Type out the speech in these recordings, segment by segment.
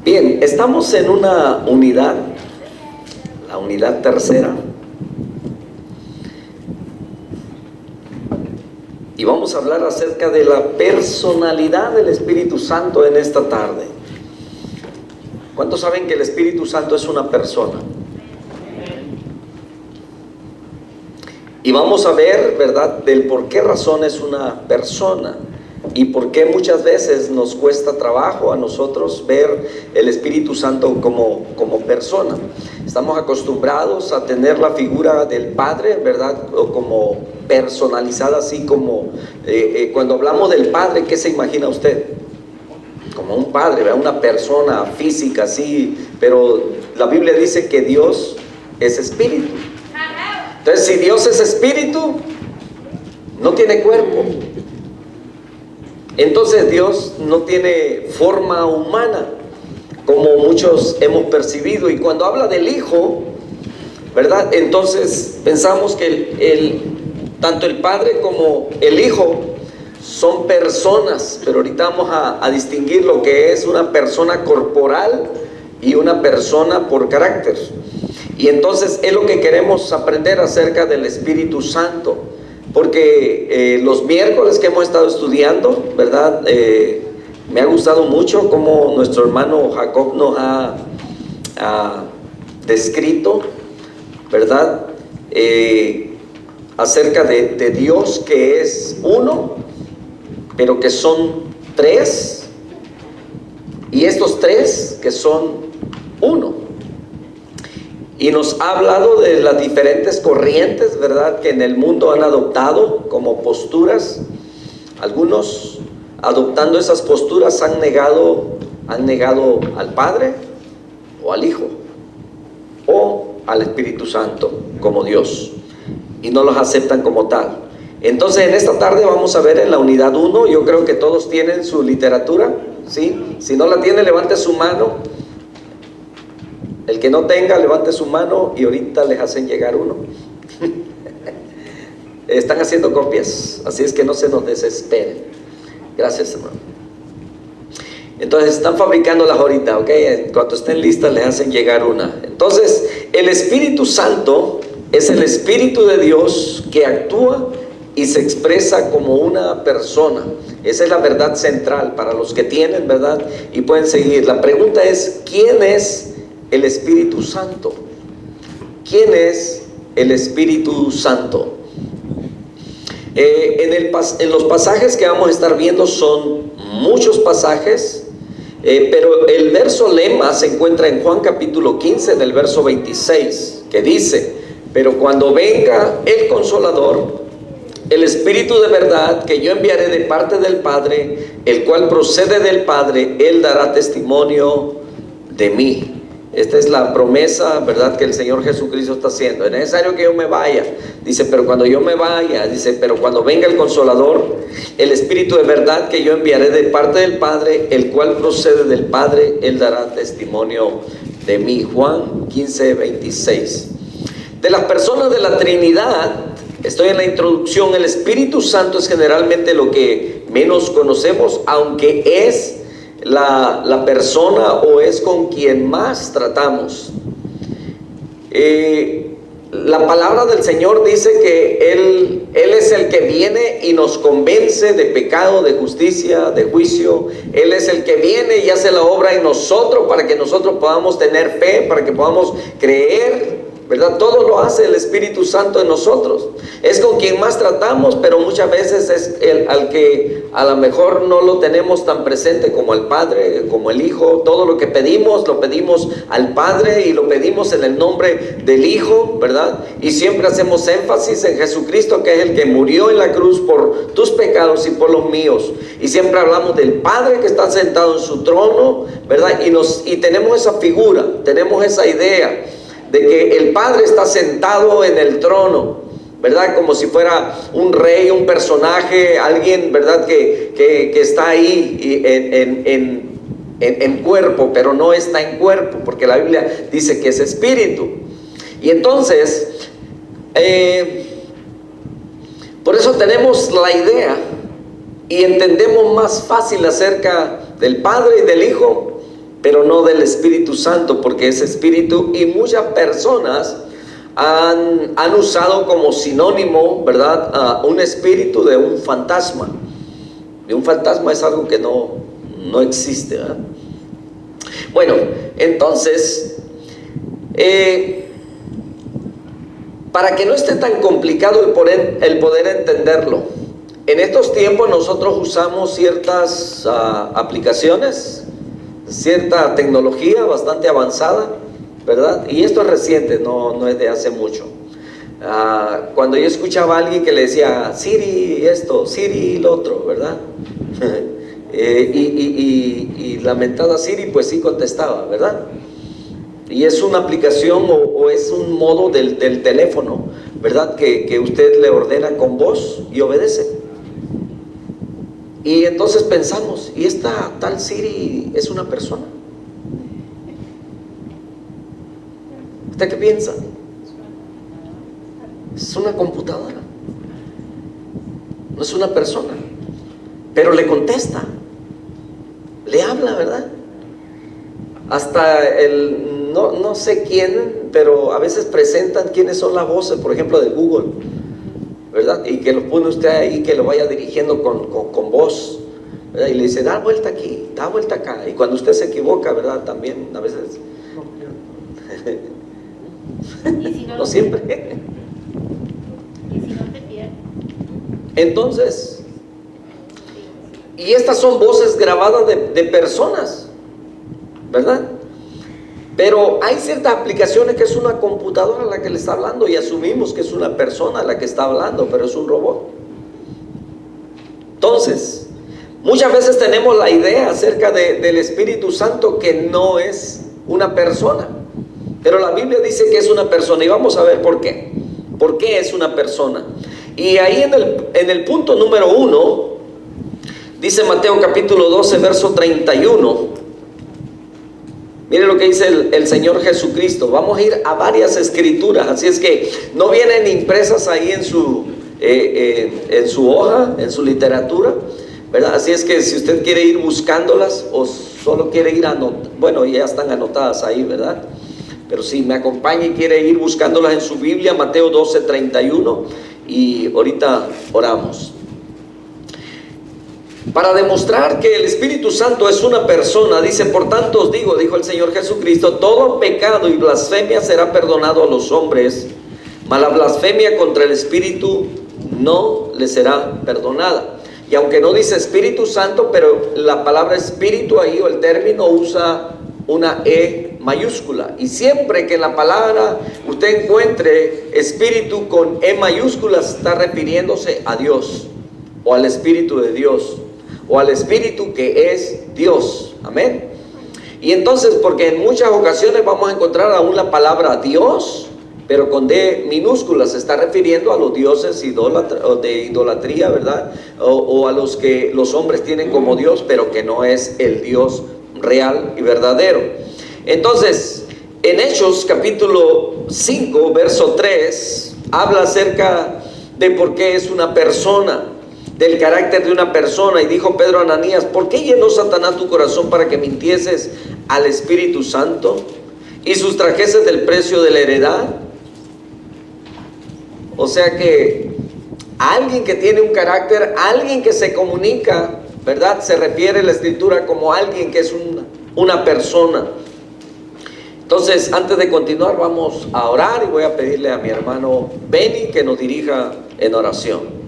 Bien, estamos en una unidad, la unidad tercera, y vamos a hablar acerca de la personalidad del Espíritu Santo en esta tarde. ¿Cuántos saben que el Espíritu Santo es una persona? Y vamos a ver, ¿verdad?, del por qué razón es una persona y por qué muchas veces nos cuesta trabajo a nosotros ver el Espíritu Santo como persona. Estamos acostumbrados a tener la figura del Padre, ¿verdad?, o como personalizada, así como cuando hablamos del Padre, ¿qué se imagina usted? Como un padre, ¿verdad?, una persona física, así, pero la Biblia dice que Dios es espíritu. Entonces, si Dios es espíritu, no tiene cuerpo. Entonces Dios no tiene forma humana, como muchos hemos percibido. Y cuando habla del Hijo, ¿verdad?, entonces pensamos que tanto el Padre como el Hijo son personas, pero ahorita vamos a distinguir lo que es una persona corporal y una persona por carácter. Y entonces es lo que queremos aprender acerca del Espíritu Santo, porque los miércoles que hemos estado estudiando, ¿verdad?, me ha gustado mucho cómo nuestro hermano Jacob nos ha descrito, ¿verdad?, acerca de Dios, que es uno, pero que son tres, y estos tres que son uno. Y nos ha hablado de las diferentes corrientes, ¿verdad?, que en el mundo han adoptado como posturas. Algunos, adoptando esas posturas, han negado al Padre o al Hijo o al Espíritu Santo como Dios, y no los aceptan como tal. Entonces, en esta tarde vamos a ver en la unidad 1, yo creo que todos tienen su literatura, ¿sí? Si no la tiene, levante su mano. El que no tenga, levante su mano y ahorita les hacen llegar uno. Están haciendo copias, así es que no se nos desesperen. Gracias, hermano. Entonces están fabricándolas ahorita, ¿ok? En cuanto estén listas, les hacen llegar una. Entonces, el Espíritu Santo es el Espíritu de Dios que actúa y se expresa como una persona. Esa es la verdad central para los que tienen, ¿verdad?, y pueden seguir. La pregunta es, ¿quién es el Espíritu Santo? ¿Quién es el Espíritu Santo? En los pasajes que vamos a estar viendo son muchos pasajes, pero el verso lema se encuentra en Juan capítulo 15, en el verso 26, que dice: pero cuando venga el Consolador, el Espíritu de verdad, que yo enviaré de parte del Padre, el cual procede del Padre, Él dará testimonio de mí. Esta es la promesa, ¿verdad?, que el Señor Jesucristo está haciendo. Es necesario que yo me vaya, dice, pero cuando yo me vaya, dice, pero cuando venga el Consolador, el Espíritu de verdad, que yo enviaré de parte del Padre, el cual procede del Padre, Él dará testimonio de mí. Juan 15, 26. De las personas de la Trinidad, estoy en la introducción. El Espíritu Santo es generalmente lo que menos conocemos, aunque es la persona o es con quien más tratamos. La palabra del Señor dice que Él es el que viene y nos convence de pecado, de justicia, de juicio. Él es el que viene y hace la obra en nosotros para que nosotros podamos tener fe, para que podamos creer, ¿verdad? Todo lo hace el Espíritu Santo en nosotros. Es con quien más tratamos, pero muchas veces es al que a lo mejor no lo tenemos tan presente como el Padre, como el Hijo. Todo lo que pedimos, lo pedimos al Padre y lo pedimos en el nombre del Hijo, ¿verdad? Y siempre hacemos énfasis en Jesucristo, que es el que murió en la cruz por tus pecados y por los míos. Y siempre hablamos del Padre que está sentado en su trono, ¿verdad? Y tenemos esa figura, tenemos esa idea de que el Padre está sentado en el trono, ¿verdad? Como si fuera un rey, un personaje, alguien, ¿verdad?, que está ahí en cuerpo, pero no está en cuerpo, porque la Biblia dice que es espíritu. Y entonces, por eso tenemos la idea y entendemos más fácil acerca del Padre y del Hijo pero no del Espíritu Santo, porque ese espíritu, y muchas personas han usado como sinónimo, ¿verdad?, un espíritu de un fantasma. Y un fantasma es algo que no existe, ¿verdad? Bueno, entonces, para que no esté tan complicado el poder entenderlo, en estos tiempos nosotros usamos ciertas aplicaciones, cierta tecnología bastante avanzada, ¿verdad? Y esto es reciente, no es de hace mucho. Cuando yo escuchaba a alguien que le decía Siri esto, Siri lo otro, ¿verdad? Y la mentada Siri pues sí contestaba, ¿verdad? Y es una aplicación o es un modo del teléfono, ¿verdad? Que usted le ordena con voz y obedece. Y entonces pensamos, ¿y esta tal Siri es una persona? ¿Usted qué piensa? Es una computadora, no es una persona, pero le contesta, le habla, ¿verdad? Hasta no sé quién, pero a veces presentan quiénes son las voces, por ejemplo, de Google, ¿verdad? Y que lo pone usted ahí, que lo vaya dirigiendo con voz, ¿verdad? Y le dice, da vuelta aquí, da vuelta acá. Y cuando usted se equivoca, ¿verdad? También a veces. ¿Y si no siempre. ¿Y si no te pierdes? Entonces, y estas son voces grabadas de personas, ¿verdad? Pero hay ciertas aplicaciones que es una computadora la que le está hablando y asumimos que es una persona la que está hablando, pero es un robot. Entonces, muchas veces tenemos la idea acerca del Espíritu Santo que no es una persona, pero la Biblia dice que es una persona y vamos a ver por qué. ¿Por qué es una persona? Y ahí en el punto número 1, dice Mateo capítulo 12, verso 31. Mire lo que dice el Señor Jesucristo. Vamos a ir a varias escrituras, así es que no vienen impresas ahí en su hoja, en su literatura, ¿verdad? Así es que si usted quiere ir buscándolas o solo quiere ir bueno, ya están anotadas ahí, ¿verdad? Pero si me acompaña y quiere ir buscándolas en su Biblia, Mateo 12, 31, y ahorita oramos. Para demostrar que el Espíritu Santo es una persona, dice, por tanto os digo, dijo el Señor Jesucristo, todo pecado y blasfemia será perdonado a los hombres, mas la blasfemia contra el Espíritu no le será perdonada. Y aunque no dice Espíritu Santo, pero la palabra Espíritu ahí, o el término, usa una E mayúscula. Y siempre que en la palabra usted encuentre Espíritu con E mayúscula, está refiriéndose a Dios, o al Espíritu de Dios, o al Espíritu que es Dios. Amén. Y entonces, porque en muchas ocasiones vamos a encontrar aún la palabra Dios, pero con D minúscula, se está refiriendo a los dioses de idolatría, ¿verdad? O a los que los hombres tienen como Dios, pero que no es el Dios real y verdadero. Entonces, en Hechos capítulo 5, verso 3, habla acerca de por qué es una persona, del carácter de una persona. Y dijo Pedro a Ananías, ¿por qué llenó Satanás tu corazón para que mintieses al Espíritu Santo y sustrajeses del precio de la heredad? O sea que alguien que tiene un carácter, alguien que se comunica, ¿verdad? Se refiere la Escritura como alguien que es una persona. Entonces, antes de continuar, vamos a orar y voy a pedirle a mi hermano Benny que nos dirija en oración.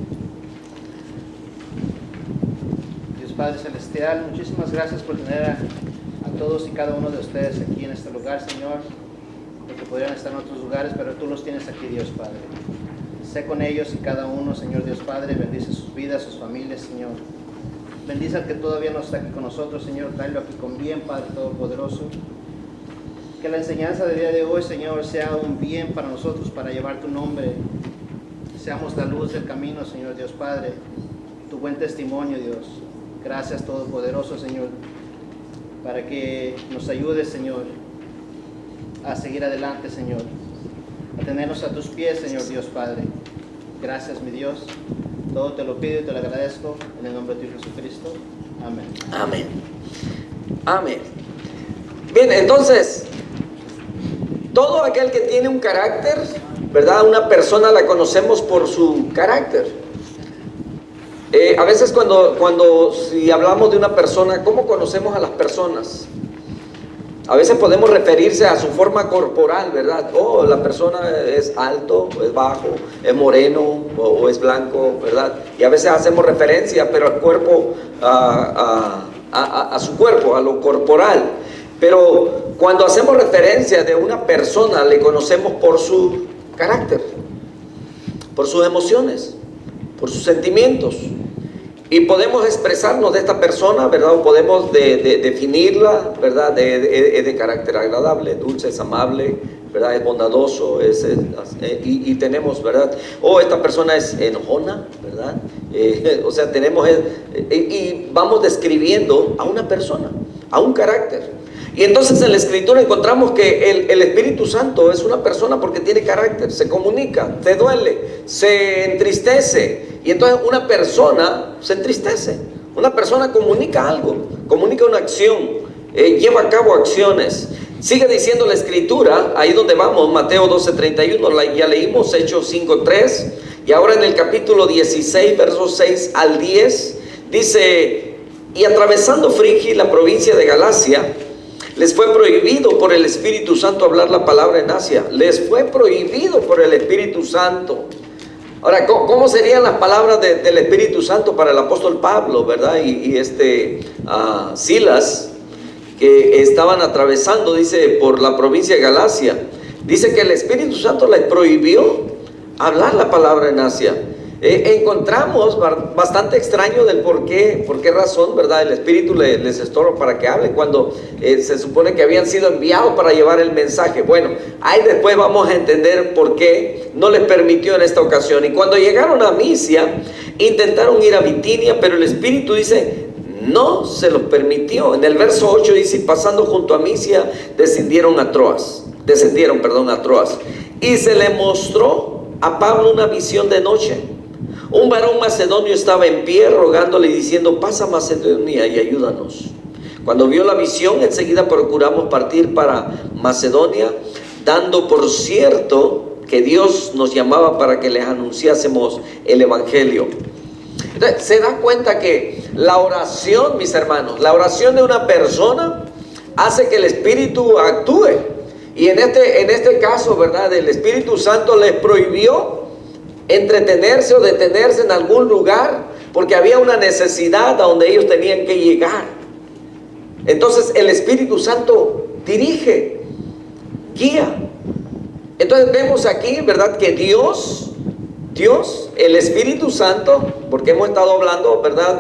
Dios Padre Celestial, muchísimas gracias por tener a todos y cada uno de ustedes aquí en este lugar, Señor, porque podrían estar en otros lugares, pero tú los tienes aquí, Dios Padre. Sé con ellos y cada uno, Señor Dios Padre, bendice sus vidas, sus familias, Señor. Bendice al que todavía no está aquí con nosotros, Señor, tráelo aquí con bien, Padre Todopoderoso. Que la enseñanza del día de hoy, Señor, sea un bien para nosotros, para llevar tu nombre. Seamos la luz del camino, Señor Dios Padre, tu buen testimonio, Dios. Gracias, Todopoderoso, Señor, para que nos ayudes, Señor, a seguir adelante, Señor, a tenernos a tus pies, Señor Dios Padre. Gracias, mi Dios. Todo te lo pido y te lo agradezco en el nombre de tu Jesucristo. Amén. Amén. Amén. Bien, entonces, todo aquel que tiene un carácter, ¿verdad? Una persona la conocemos por su carácter. A veces si hablamos de una persona, ¿cómo conocemos a las personas? A veces podemos referirse a su forma corporal, ¿verdad? Oh, la persona es alto, es bajo, es moreno o es blanco, ¿verdad? Y a veces hacemos referencia, pero al cuerpo, a su cuerpo, a lo corporal. Pero cuando hacemos referencia de una persona, le conocemos por su carácter, por sus emociones, por sus sentimientos. Y podemos expresarnos de esta persona, ¿verdad? O podemos definirla, ¿verdad? Es de carácter agradable, dulce, es amable, ¿verdad? Es bondadoso, y tenemos, ¿verdad? O esta persona es enojona, ¿verdad? O sea, tenemos, y vamos describiendo a una persona, a un carácter. Y entonces en la Escritura encontramos que el Espíritu Santo es una persona porque tiene carácter, se comunica, te duele, se entristece. Y entonces una persona se entristece, una persona comunica algo, comunica una acción, lleva a cabo acciones. Sigue diciendo la Escritura, ahí donde vamos, Mateo 12:31, ya leímos, Hechos 5:3, y ahora en el capítulo 16, versos 6 al 10, dice: y atravesando Frigia y la provincia de Galacia, les fue prohibido por el Espíritu Santo hablar la palabra en Asia. Les fue prohibido por el Espíritu Santo. Ahora, ¿cómo serían las palabras del Espíritu Santo para el apóstol Pablo, verdad? Y Silas, que estaban atravesando, dice, por la provincia de Galacia. Dice que el Espíritu Santo les prohibió hablar la palabra en Asia. Encontramos bastante extraño del por qué razón, ¿verdad? El Espíritu les estorba para que hablen cuando se supone que habían sido enviados para llevar el mensaje. Bueno, ahí después vamos a entender por qué no les permitió en esta ocasión. Y cuando llegaron a Misia, intentaron ir a Bitinia, pero el Espíritu dice, no se los permitió. En el verso 8 dice, pasando junto a Misia, descendieron a Troas. Y se le mostró a Pablo una visión de noche. Un varón macedonio estaba en pie rogándole y diciendo, pasa a Macedonia y ayúdanos. Cuando vio la visión, enseguida procuramos partir para Macedonia, dando por cierto que Dios nos llamaba para que les anunciásemos el Evangelio. Entonces, se da cuenta que la oración, mis hermanos, la oración de una persona hace que el Espíritu actúe. Y en este caso, ¿verdad? El Espíritu Santo les prohibió entretenerse o detenerse en algún lugar porque había una necesidad a donde ellos tenían que llegar. Entonces el Espíritu Santo dirige, guía. Entonces vemos aquí, ¿verdad? Que Dios, el Espíritu Santo, porque hemos estado hablando, ¿verdad?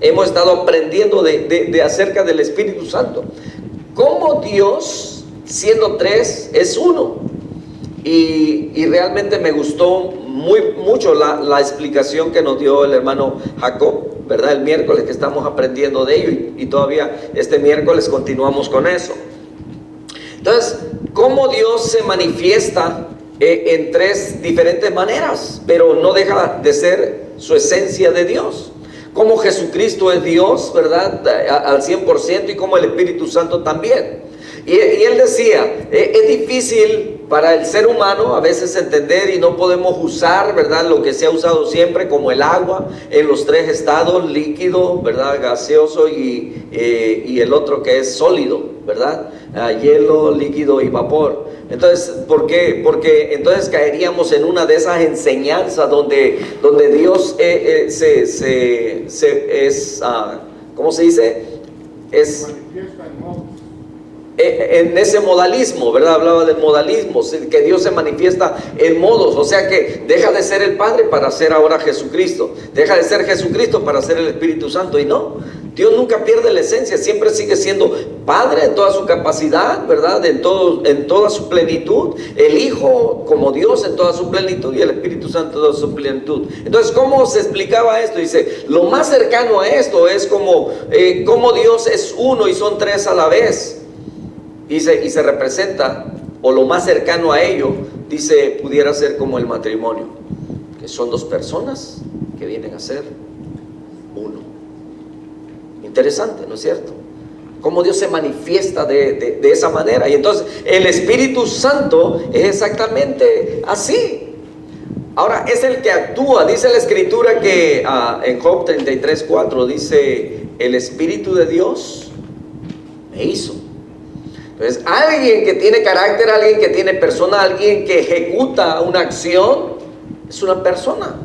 Hemos estado aprendiendo de acerca del Espíritu Santo. Cómo Dios, siendo tres, es uno. Y realmente me gustó mucho la explicación que nos dio el hermano Jacob, ¿verdad? El miércoles que estamos aprendiendo de ello y todavía este miércoles continuamos con eso. Entonces, ¿cómo Dios se manifiesta en tres diferentes maneras? Pero no deja de ser su esencia de Dios. Como Jesucristo es Dios, ¿verdad? Al 100%, y como el Espíritu Santo también. Y él decía, es difícil para el ser humano a veces entender y no podemos usar, ¿verdad? Lo que se ha usado siempre como el agua en los tres estados, líquido, ¿verdad? Gaseoso y el otro que es sólido, ¿verdad? Hielo, líquido y vapor. Entonces, ¿por qué? Porque entonces caeríamos en una de esas enseñanzas donde Dios ¿cómo se dice? Es en ese modalismo, ¿verdad? Hablaba del modalismo, que Dios se manifiesta en modos, o sea que deja de ser el Padre para ser ahora Jesucristo, deja de ser Jesucristo para ser el Espíritu Santo, y no, Dios nunca pierde la esencia, siempre sigue siendo Padre en toda su capacidad, ¿verdad? En toda su plenitud, el Hijo como Dios en toda su plenitud y el Espíritu Santo en toda su plenitud. Entonces, ¿cómo se explicaba esto? Dice, lo más cercano a esto es como Dios es uno y son tres a la vez. Y se representa, o lo más cercano a ello, dice, pudiera ser como el matrimonio, que son dos personas que vienen a ser uno. Interesante, ¿no es cierto? cómo Dios se manifiesta de esa manera. Y entonces el Espíritu Santo es exactamente así. Ahora, es el que actúa. Dice la Escritura que en Job 33:4 dice: el Espíritu de Dios me hizo. Entonces, alguien que tiene carácter, alguien que tiene persona, alguien que ejecuta una acción, es una persona.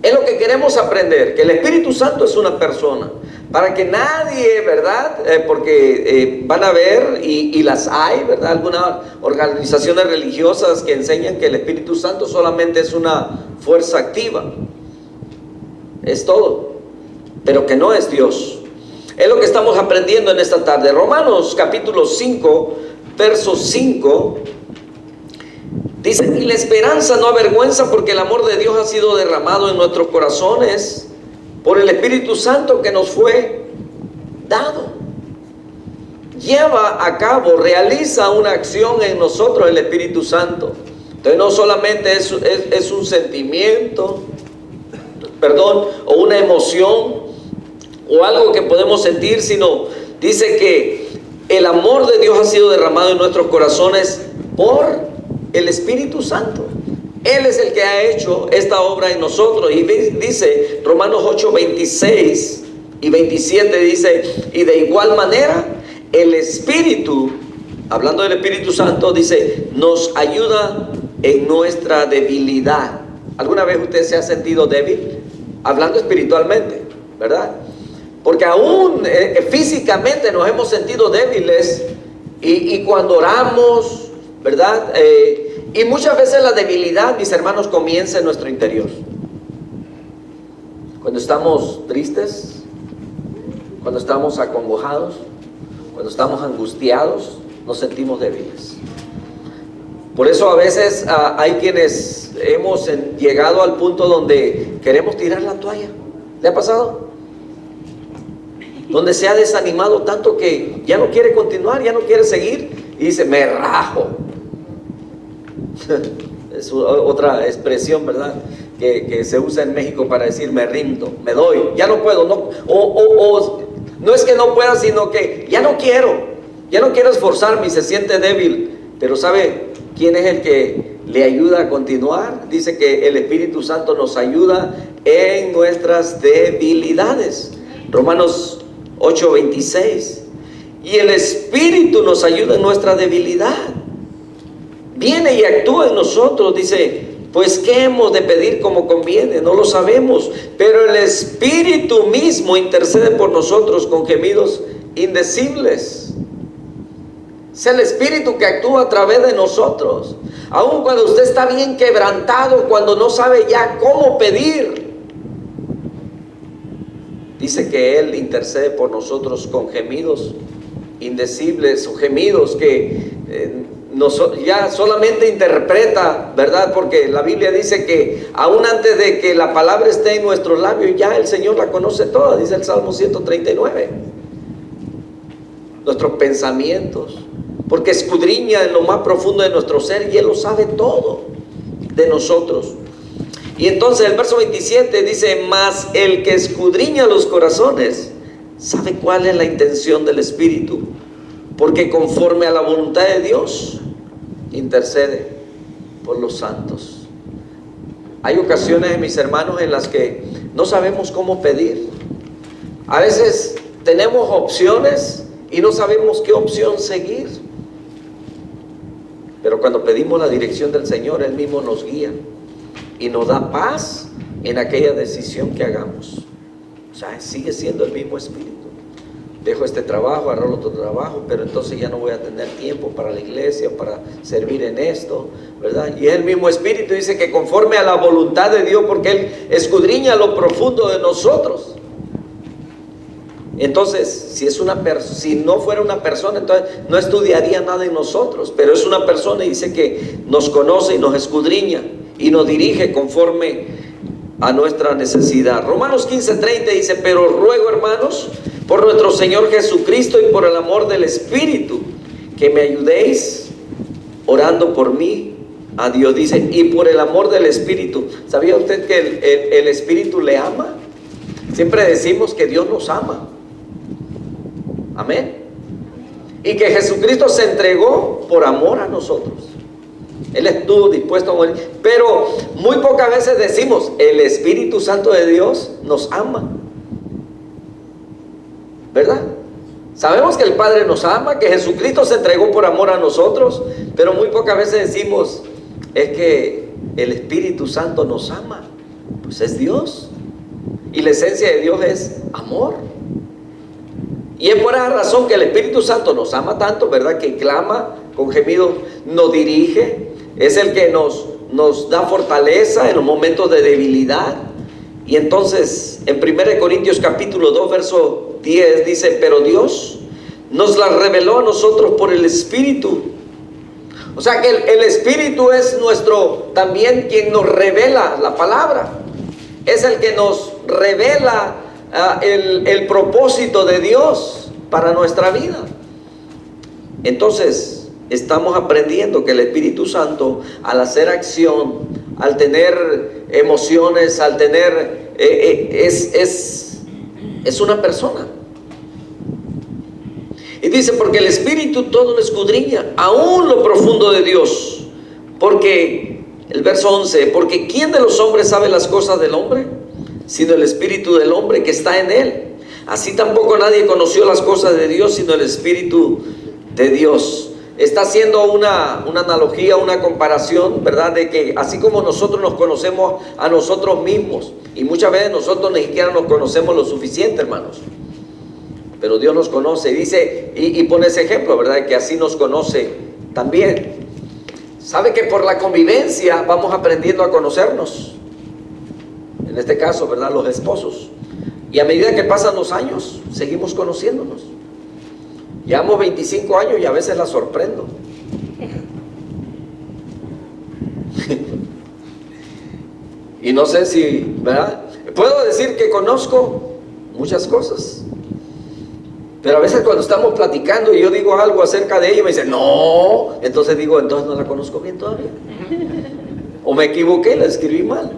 Es lo que queremos aprender, que el Espíritu Santo es una persona. Para que nadie, ¿verdad? Porque van a ver, y las hay, ¿verdad? Algunas organizaciones religiosas que enseñan que el Espíritu Santo solamente es una fuerza activa. Es todo. Pero que no es Dios. Es lo que estamos aprendiendo en esta tarde. Romanos capítulo 5, verso 5. Dice: y la esperanza no avergüenza, porque el amor de Dios ha sido derramado en nuestros corazones por el Espíritu Santo que nos fue dado. Lleva a cabo, realiza una acción en nosotros el Espíritu Santo. Entonces no solamente es un sentimiento, o una emoción, o algo que podemos sentir, sino dice que el amor de Dios ha sido derramado en nuestros corazones por el Espíritu Santo. Él es el que ha hecho esta obra en nosotros. Y dice Romanos 8, 26 y 27, dice: y de igual manera el Espíritu, hablando del Espíritu Santo, dice, nos ayuda en nuestra debilidad. ¿Alguna vez usted se ha sentido débil? Hablando espiritualmente, ¿verdad? Porque aún físicamente nos hemos sentido débiles, y cuando oramos, ¿verdad? Y muchas veces la debilidad, mis hermanos, comienza en nuestro interior. Cuando estamos tristes, cuando estamos acongojados, cuando estamos angustiados, nos sentimos débiles. Por eso a veces hay quienes hemos llegado al punto donde queremos tirar la toalla. ¿Le ha pasado? Donde se ha desanimado tanto que ya no quiere continuar, ya no quiere seguir, y dice: me rajo. Es otra expresión, ¿verdad? Que se usa en México para decir: me rindo, me doy, ya no puedo, no, no es que no pueda, sino que ya no quiero esforzarme, y se siente débil. Pero ¿sabe quién es el que le ayuda a continuar? Dice que el Espíritu Santo nos ayuda en nuestras debilidades. Romanos 8, 26. Y el Espíritu nos ayuda en nuestra debilidad. Viene y actúa en nosotros. Dice: pues ¿qué hemos de pedir como conviene? No lo sabemos, pero el Espíritu mismo intercede por nosotros con gemidos indecibles. Es el Espíritu que actúa a través de nosotros. Aun cuando usted está bien quebrantado, cuando no sabe ya cómo pedir, dice que Él intercede por nosotros con gemidos indecibles, o gemidos que ya solamente interpreta, ¿verdad? Porque la Biblia dice que aún antes de que la palabra esté en nuestros labios, ya el Señor la conoce toda. Dice el Salmo 139. Nuestros pensamientos, porque escudriña en lo más profundo de nuestro ser, y Él lo sabe todo de nosotros. Y entonces el verso 27 dice: mas el que escudriña los corazones sabe cuál es la intención del Espíritu, porque conforme a la voluntad de Dios intercede por los santos. Hay ocasiones, mis hermanos, en las que no sabemos cómo pedir. A veces tenemos opciones y no sabemos qué opción seguir. Pero cuando pedimos la dirección del Señor, Él mismo nos guía y nos da paz en aquella decisión que hagamos. O sea, sigue siendo el mismo Espíritu. Dejo este trabajo, agarro otro trabajo, pero entonces ya no voy a tener tiempo para la iglesia, para servir en esto, ¿verdad? Y es el mismo Espíritu, dice que conforme a la voluntad de Dios, porque Él escudriña lo profundo de nosotros. Entonces, si no fuera una persona, entonces no estudiaría nada en nosotros, pero es una persona, y dice que nos conoce y nos escudriña y nos dirige conforme a nuestra necesidad. Romanos 15:30 dice: pero ruego, hermanos, por nuestro Señor Jesucristo y por el amor del Espíritu, que me ayudéis orando por mí a Dios. Dice: y por el amor del Espíritu. ¿Sabía usted que el Espíritu le ama? Siempre decimos que Dios nos ama. Amén. Y que Jesucristo se entregó por amor a nosotros. Él estuvo dispuesto a morir. Pero muy pocas veces decimos, el Espíritu Santo de Dios nos ama, ¿verdad? Sabemos que el Padre nos ama, que Jesucristo se entregó por amor a nosotros, pero muy pocas veces decimos, es que el Espíritu Santo nos ama. Pues es Dios, y la esencia de Dios es amor. Y es por esa razón que el Espíritu Santo nos ama tanto, ¿verdad? Que clama con gemidos, nos dirige, es el que nos da fortaleza en los momentos de debilidad. Y entonces en 1 Corintios capítulo 2 verso 10 dice, pero Dios nos la reveló a nosotros por el Espíritu. O sea que el Espíritu es nuestro, también quien nos revela la palabra. Es el que nos revela el propósito de Dios para nuestra vida. Entonces estamos aprendiendo que el Espíritu Santo, al hacer acción, al tener emociones, al tener es una persona. Y dice, porque el Espíritu todo lo escudriña, aún lo profundo de Dios. Porque el verso 11, porque ¿quién de los hombres sabe las cosas del hombre? Sino el Espíritu del hombre que está en él. Así tampoco nadie conoció las cosas de Dios, sino el Espíritu de Dios. Está haciendo una analogía, una comparación, ¿verdad? De que así como nosotros nos conocemos a nosotros mismos, y muchas veces nosotros ni siquiera nos conocemos lo suficiente, hermanos, pero Dios nos conoce. Y dice, y pone ese ejemplo, ¿verdad? Que así nos conoce también. Sabe que por la convivencia vamos aprendiendo a conocernos. En este caso, ¿verdad? Los esposos. Y a medida que pasan los años, seguimos conociéndonos. Llevamos 25 años y a veces la sorprendo. Y no sé si, ¿verdad? Puedo decir que conozco muchas cosas. Pero a veces cuando estamos platicando y yo digo algo acerca de ella, me dicen, no. Entonces digo, entonces no la conozco bien todavía. O me equivoqué, la escribí mal.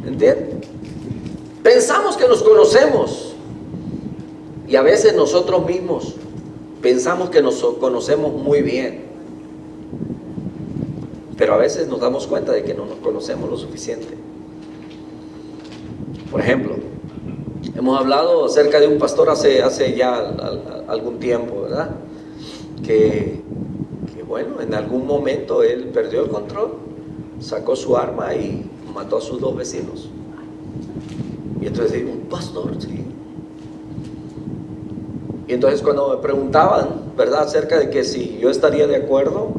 ¿Entiendes? Pensamos que nos conocemos. Y a veces nosotros mismos pensamos que nos conocemos muy bien. Pero a veces nos damos cuenta de que no nos conocemos lo suficiente. Por ejemplo, hemos hablado acerca de un pastor hace ya algún tiempo, ¿verdad? Que bueno, en algún momento él perdió el control, sacó su arma y mató a sus 2 vecinos. Y entonces digo, un pastor, sí. Y entonces cuando me preguntaban, ¿verdad? Acerca de que si yo estaría de acuerdo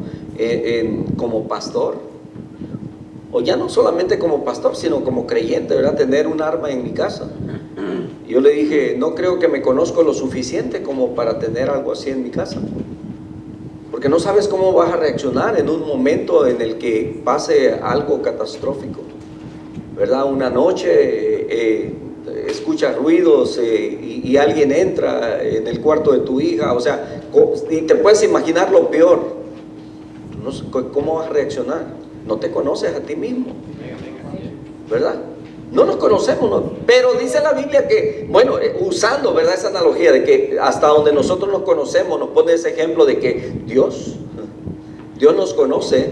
como pastor, o ya no solamente como pastor, sino como creyente, ¿verdad? Tener un arma en mi casa. Yo le dije, no creo que me conozco lo suficiente como para tener algo así en mi casa. Porque no sabes cómo vas a reaccionar en un momento en el que pase algo catastrófico, ¿verdad? Una noche escuchas ruidos y alguien entra en el cuarto de tu hija, o sea, y te puedes imaginar lo peor. No sé, ¿cómo vas a reaccionar? No te conoces a ti mismo, ¿verdad? No nos conocemos, ¿no? Pero dice la Biblia que, bueno, usando, ¿verdad? Esa analogía de que hasta donde nosotros nos conocemos, nos pone ese ejemplo de que Dios nos conoce.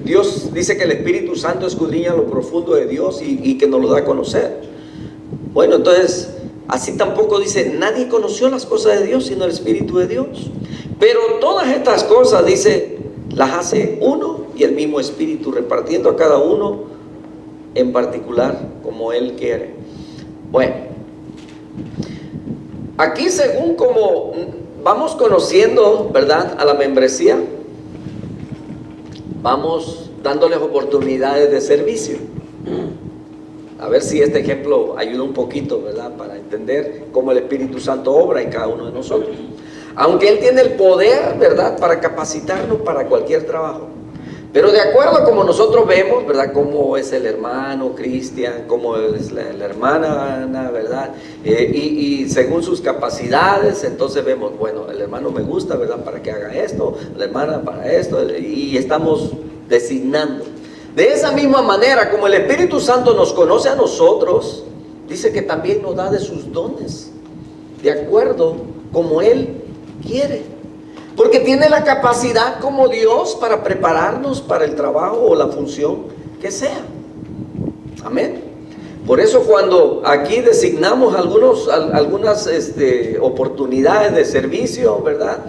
Dios dice que el Espíritu Santo escudriña lo profundo de Dios y que nos lo da a conocer. Bueno, entonces, así tampoco dice, nadie conoció las cosas de Dios sino el Espíritu de Dios. Pero todas estas cosas, dice, las hace uno y el mismo Espíritu, repartiendo a cada uno en particular como Él quiere. Bueno, aquí según como vamos conociendo, ¿verdad?, a la membresía, vamos dándoles oportunidades de servicio. A ver si este ejemplo ayuda un poquito, ¿verdad?, para entender cómo el Espíritu Santo obra en cada uno de nosotros. Aunque Él tiene el poder, ¿verdad?, para capacitarnos para cualquier trabajo. Pero de acuerdo a como nosotros vemos, ¿verdad?, cómo es el hermano Cristian, cómo es la hermana Ana, ¿verdad? Y según sus capacidades, entonces vemos, bueno, el hermano me gusta, ¿verdad?, para que haga esto, la hermana para esto, y estamos designando. De esa misma manera, como el Espíritu Santo nos conoce a nosotros, dice que también nos da de sus dones. de acuerdo como Él quiere. Porque tiene la capacidad como Dios para prepararnos para el trabajo o la función que sea. Amén. Por eso cuando aquí designamos algunas oportunidades de servicio, ¿verdad?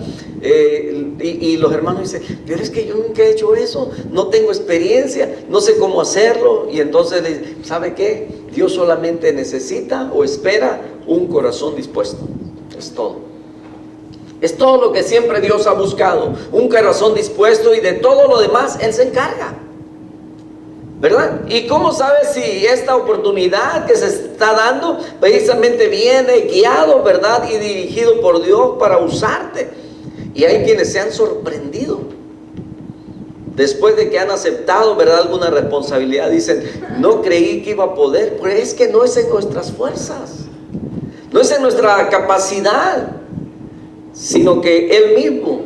Y los hermanos dicen, pero es que yo nunca he hecho eso, no tengo experiencia, no sé cómo hacerlo. Y entonces, ¿sabe qué? Dios solamente necesita o espera un corazón dispuesto. Es todo. Es todo lo que siempre Dios ha buscado, un corazón dispuesto, y de todo lo demás Él se encarga, ¿verdad? ¿Y cómo sabes si esta oportunidad que se está dando precisamente viene guiado, ¿verdad? Y dirigido por Dios para usarte? Y hay quienes se han sorprendido después de que han aceptado, ¿verdad?, alguna responsabilidad. Dicen, no creí que iba a poder, pero es que no es en nuestras fuerzas, no es en nuestra capacidad, sino que Él mismo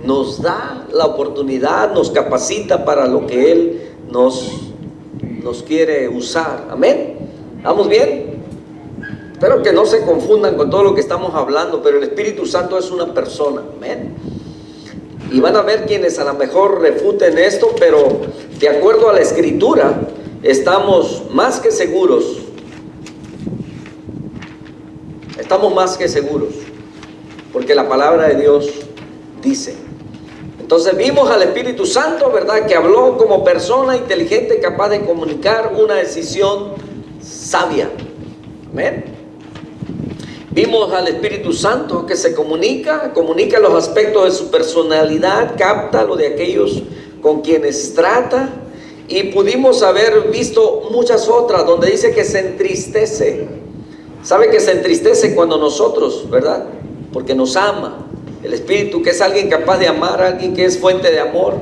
nos da la oportunidad, nos capacita para lo que Él nos quiere usar. Amén. ¿Vamos bien? Espero que no se confundan con todo lo que estamos hablando, pero el Espíritu Santo es una persona. Amén. Y van a ver quienes a lo mejor refuten esto, pero de acuerdo a la Escritura estamos más que seguros. Estamos más que seguros, porque la palabra de Dios dice. Entonces vimos al Espíritu Santo, ¿verdad?, que habló como persona inteligente, capaz de comunicar una decisión sabia. Amén. Vimos al Espíritu Santo que se comunica los aspectos de su personalidad, capta lo de aquellos con quienes trata, y pudimos haber visto muchas otras donde dice que se entristece. ¿Sabe que se entristece cuando nosotros, verdad? Porque nos ama. El Espíritu, que es alguien capaz de amar, alguien que es fuente de amor,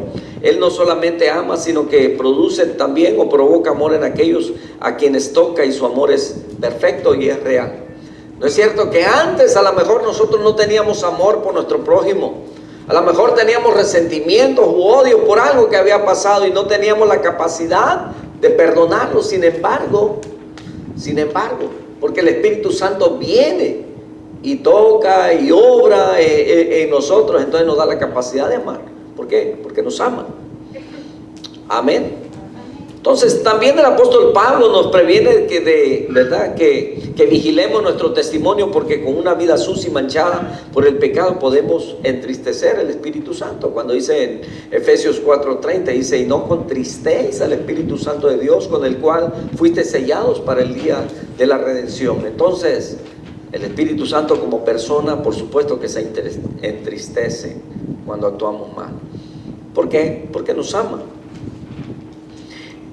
Él no solamente ama, sino que produce también o provoca amor en aquellos a quienes toca, y su amor es perfecto y es real. ¿No es cierto que antes a lo mejor nosotros no teníamos amor por nuestro prójimo? A lo mejor teníamos resentimientos u odio por algo que había pasado y no teníamos la capacidad de perdonarlo. Sin embargo, porque el Espíritu Santo viene y toca y obra en nosotros, entonces nos da la capacidad de amar. ¿Por qué? Porque nos ama. Amén. Entonces también el apóstol Pablo nos previene que vigilemos nuestro testimonio, porque con una vida sucia y manchada por el pecado podemos entristecer al Espíritu Santo. Cuando dice en Efesios 4:30, dice, y no contristéis al Espíritu Santo de Dios, con el cual fuiste sellados para el día de la redención. Entonces el Espíritu Santo como persona, por supuesto que se entristece cuando actuamos mal. ¿Por qué? Porque nos ama.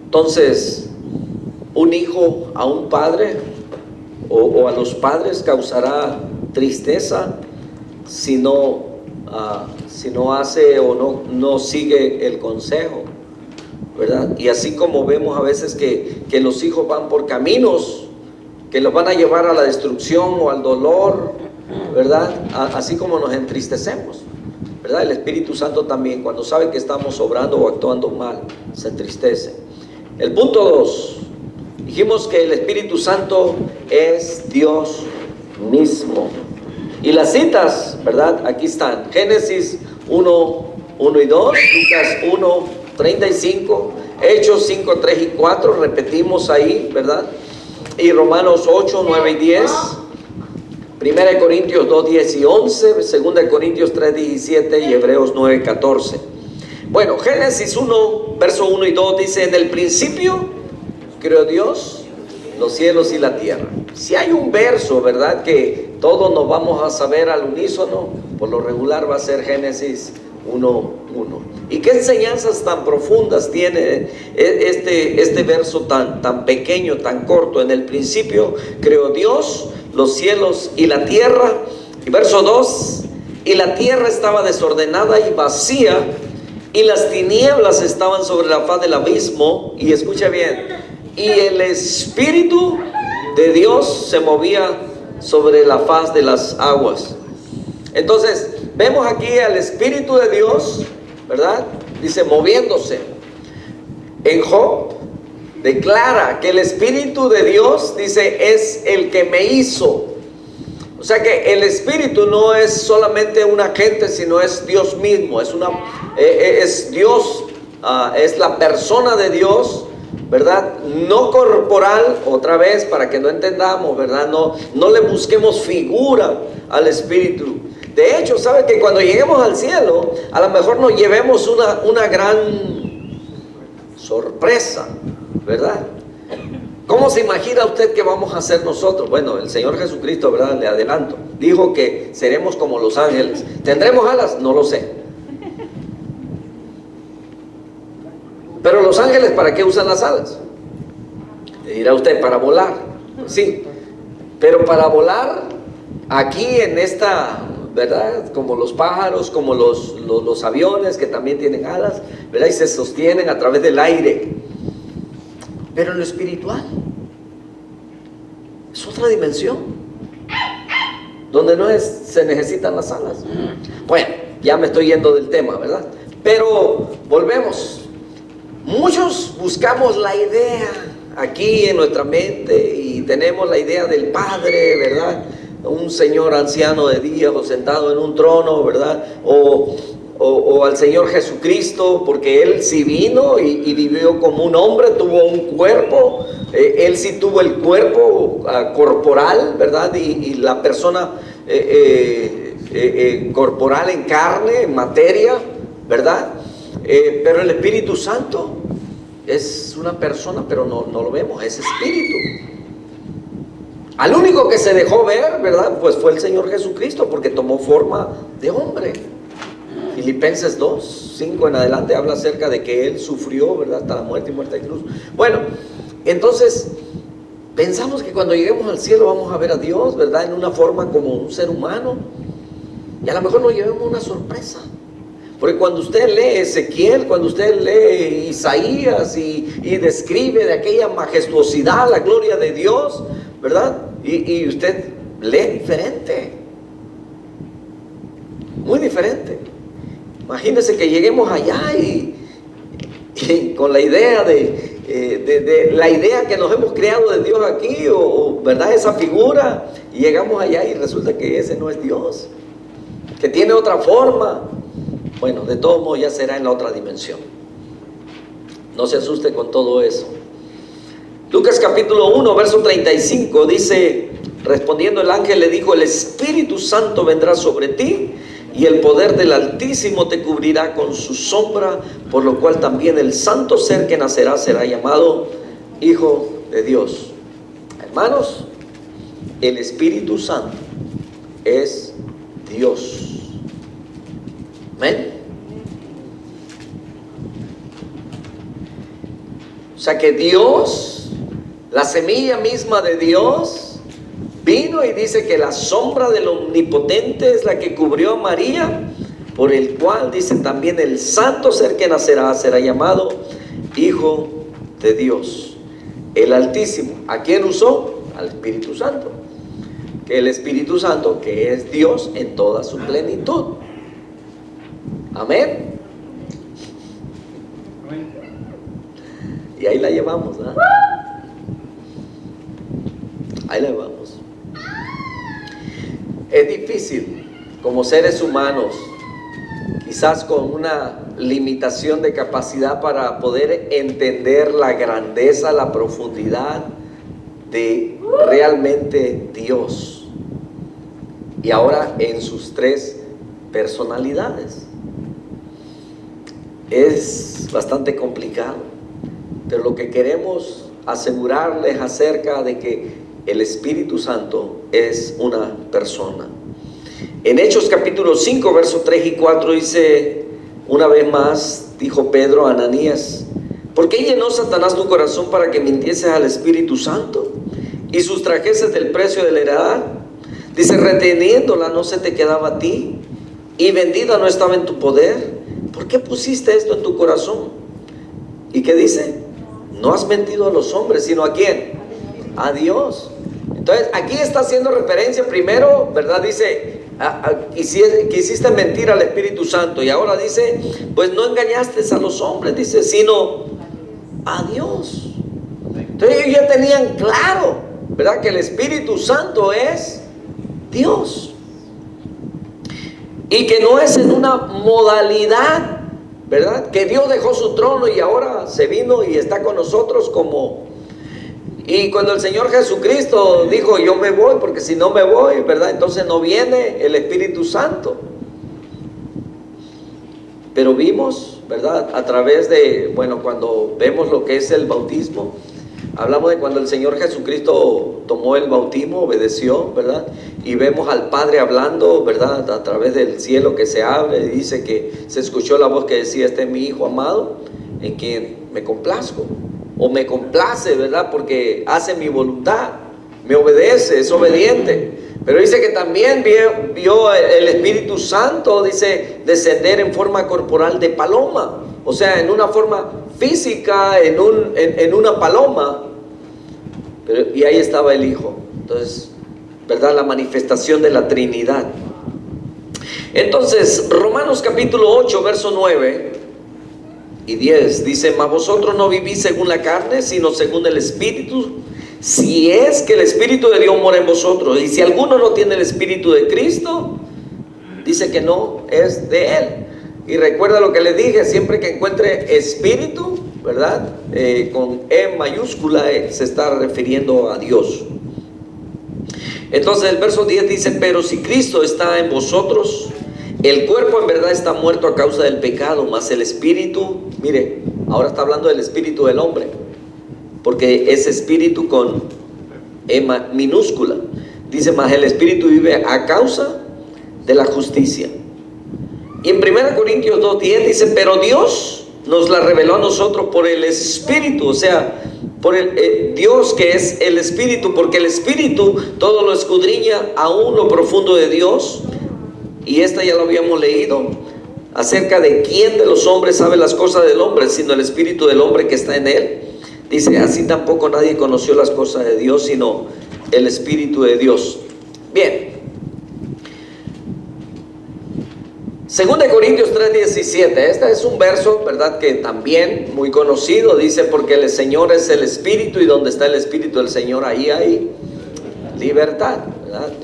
Entonces, un hijo a un padre o a los padres causará tristeza si no hace o no sigue el consejo, ¿verdad? Y así como vemos a veces que los hijos van por caminos que los van a llevar a la destrucción o al dolor, ¿verdad? Así como nos entristecemos, ¿verdad? El Espíritu Santo también, cuando sabe que estamos obrando o actuando mal, se entristece. El punto 2, dijimos que el Espíritu Santo es Dios mismo. Y las citas, ¿verdad? Aquí están: Génesis 1:1 y 2, Lucas 1:35, Hechos 5:3 y 4, repetimos ahí, ¿verdad? Y Romanos 8:9 y 10, 1 Corintios 2:10 y 11, 2 Corintios 3:17 y Hebreos 9:14. Bueno, Génesis 1, verso 1 y 2 dice: en el principio creó Dios los cielos y la tierra. Si hay un verso, ¿verdad?, que todos nos vamos a saber al unísono, por lo regular va a ser Génesis 1:1. ¿Y qué enseñanzas tan profundas tiene este verso tan pequeño, tan corto? En el principio creó Dios los cielos y la tierra. Y verso 2: y la tierra estaba desordenada y vacía, y las tinieblas estaban sobre la faz del abismo. Y escucha bien: y el Espíritu de Dios se movía sobre la faz de las aguas. Entonces vemos aquí al Espíritu de Dios, ¿verdad? Dice moviéndose. En Job declara que el Espíritu de Dios, dice, es el que me hizo. O sea que el Espíritu no es solamente un agente, sino es Dios mismo, es Dios, es la persona de Dios, ¿verdad? No corporal, otra vez, para que no entendamos, ¿verdad? No le busquemos figura al Espíritu. De hecho, ¿sabe que cuando lleguemos al cielo, a lo mejor nos llevemos una gran sorpresa, ¿verdad? ¿Cómo se imagina usted que vamos a hacer nosotros? Bueno, el Señor Jesucristo, ¿verdad? Le adelanto, dijo que seremos como los ángeles. ¿Tendremos alas? No lo sé. Pero los ángeles, ¿para qué usan las alas? Dirá usted, para volar. Sí, pero para volar aquí en esta, ¿verdad? Como los pájaros, como los aviones que también tienen alas, ¿verdad? Y se sostienen a través del aire. Pero en lo espiritual es otra dimensión donde se necesitan las alas. Bueno, ya me estoy yendo del tema, ¿verdad? Pero volvemos. Muchos buscamos la idea aquí en nuestra mente y tenemos la idea del Padre, ¿verdad? Un señor anciano de día o sentado en un trono, ¿verdad? O al Señor Jesucristo, porque Él sí vino y vivió como un hombre, tuvo un cuerpo, Él sí tuvo el cuerpo corporal, ¿verdad? Y la persona corporal en carne, en materia, ¿verdad? Pero el Espíritu Santo es una persona, pero no lo vemos, es Espíritu. Al único que se dejó ver, ¿verdad? Pues fue el Señor Jesucristo, porque tomó forma de hombre. Filipenses 2, 5 en adelante habla acerca de que Él sufrió, ¿verdad? Hasta la muerte y muerte de cruz. Bueno, entonces pensamos que cuando lleguemos al cielo vamos a ver a Dios, ¿verdad? En una forma como un ser humano. Y a lo mejor nos llevemos una sorpresa. Porque cuando usted lee Ezequiel, cuando usted lee Isaías y describe de aquella majestuosidad, la gloria de Dios, ¿verdad? Y usted lee diferente. Muy diferente. Imagínense que lleguemos allá y con la idea de la idea que nos hemos creado de Dios aquí, ¿verdad? Esa figura, y llegamos allá y resulta que ese no es Dios, que tiene otra forma. Bueno, de todos modos ya será en la otra dimensión. No se asuste con todo eso. Lucas capítulo 1, verso 35 dice, respondiendo el ángel le dijo, el Espíritu Santo vendrá sobre ti y el poder del Altísimo te cubrirá con su sombra, por lo cual también el santo ser que nacerá será llamado Hijo de Dios. Hermanos, el Espíritu Santo es Dios. Amén. O sea que Dios, la semilla misma de Dios, vino y dice que la sombra del Omnipotente es la que cubrió a María, por el cual dice también el santo ser que nacerá será llamado Hijo de Dios. El Altísimo, ¿a quién usó? Al Espíritu Santo. Que el Espíritu Santo, que es Dios en toda su plenitud. Amén. Y ahí la llevamos, ¿verdad? Ahí la llevamos. Es difícil, como seres humanos, quizás con una limitación de capacidad para poder entender la grandeza, la profundidad de realmente Dios. Y ahora en sus tres personalidades. Es bastante complicado, pero lo que queremos asegurarles acerca de que el Espíritu Santo es una persona. En Hechos capítulo 5, versos 3 y 4 dice, una vez más, dijo Pedro a Ananías, ¿por qué llenó Satanás tu corazón para que mintieses al Espíritu Santo y sustrajeses del precio de la heredad? Dice, reteniéndola no se te quedaba a ti y vendida no estaba en tu poder. ¿Por qué pusiste esto en tu corazón? ¿Y qué dice? No has mentido a los hombres, sino ¿a quién? A Dios. Entonces aquí está haciendo referencia primero, ¿verdad? Dice, quisiste mentir al Espíritu Santo. Y ahora dice, pues no engañaste a los hombres, dice, sino a Dios. Entonces ellos ya tenían claro, ¿verdad? Que el Espíritu Santo es Dios. Y que no es en una modalidad, ¿verdad? Que Dios dejó su trono y ahora se vino y está con nosotros como... Y cuando el Señor Jesucristo dijo, yo me voy, porque si no me voy, ¿verdad? Entonces no viene el Espíritu Santo. Pero vimos, ¿verdad? A través de, bueno, cuando vemos lo que es el bautismo, hablamos de cuando el Señor Jesucristo tomó el bautismo, obedeció, ¿verdad? Y vemos al Padre hablando, ¿verdad? A través del cielo que se abre, y dice que se escuchó la voz que decía, este es mi Hijo amado, en quien me complazco. O me complace, ¿verdad? Porque hace mi voluntad, me obedece, es obediente. Pero dice que también vio el Espíritu Santo, dice, descender en forma corporal de paloma. O sea, en una forma física, en una paloma. Y ahí estaba el Hijo. Entonces, ¿verdad? La manifestación de la Trinidad. Entonces, Romanos capítulo 8, verso 9 y 10 dice, mas vosotros no vivís según la carne, sino según el Espíritu, si es que el Espíritu de Dios mora en vosotros. Y si alguno no tiene el Espíritu de Cristo, dice que no es de Él. Y recuerda lo que les dije, siempre que encuentre Espíritu, ¿verdad? Con E mayúscula, se está refiriendo a Dios. Entonces el verso 10 dice, pero si Cristo está en vosotros, el cuerpo en verdad está muerto a causa del pecado, mas el espíritu, mire, ahora está hablando del espíritu del hombre, porque es espíritu con E minúscula. Dice, mas el espíritu vive a causa de la justicia. Y en 1 Corintios 2:10 dice, pero Dios nos la reveló a nosotros por el espíritu, o sea, por el Dios que es el espíritu, porque el espíritu todo lo escudriña aún lo profundo de Dios. Y esta ya lo habíamos leído, acerca de quién de los hombres sabe las cosas del hombre, sino el espíritu del hombre que está en él. Dice, así tampoco nadie conoció las cosas de Dios, sino el espíritu de Dios. Bien. 2 Corintios 3:17, este es un verso, ¿verdad? Que también muy conocido, dice, porque el Señor es el espíritu y donde está el espíritu del Señor, ahí hay libertad.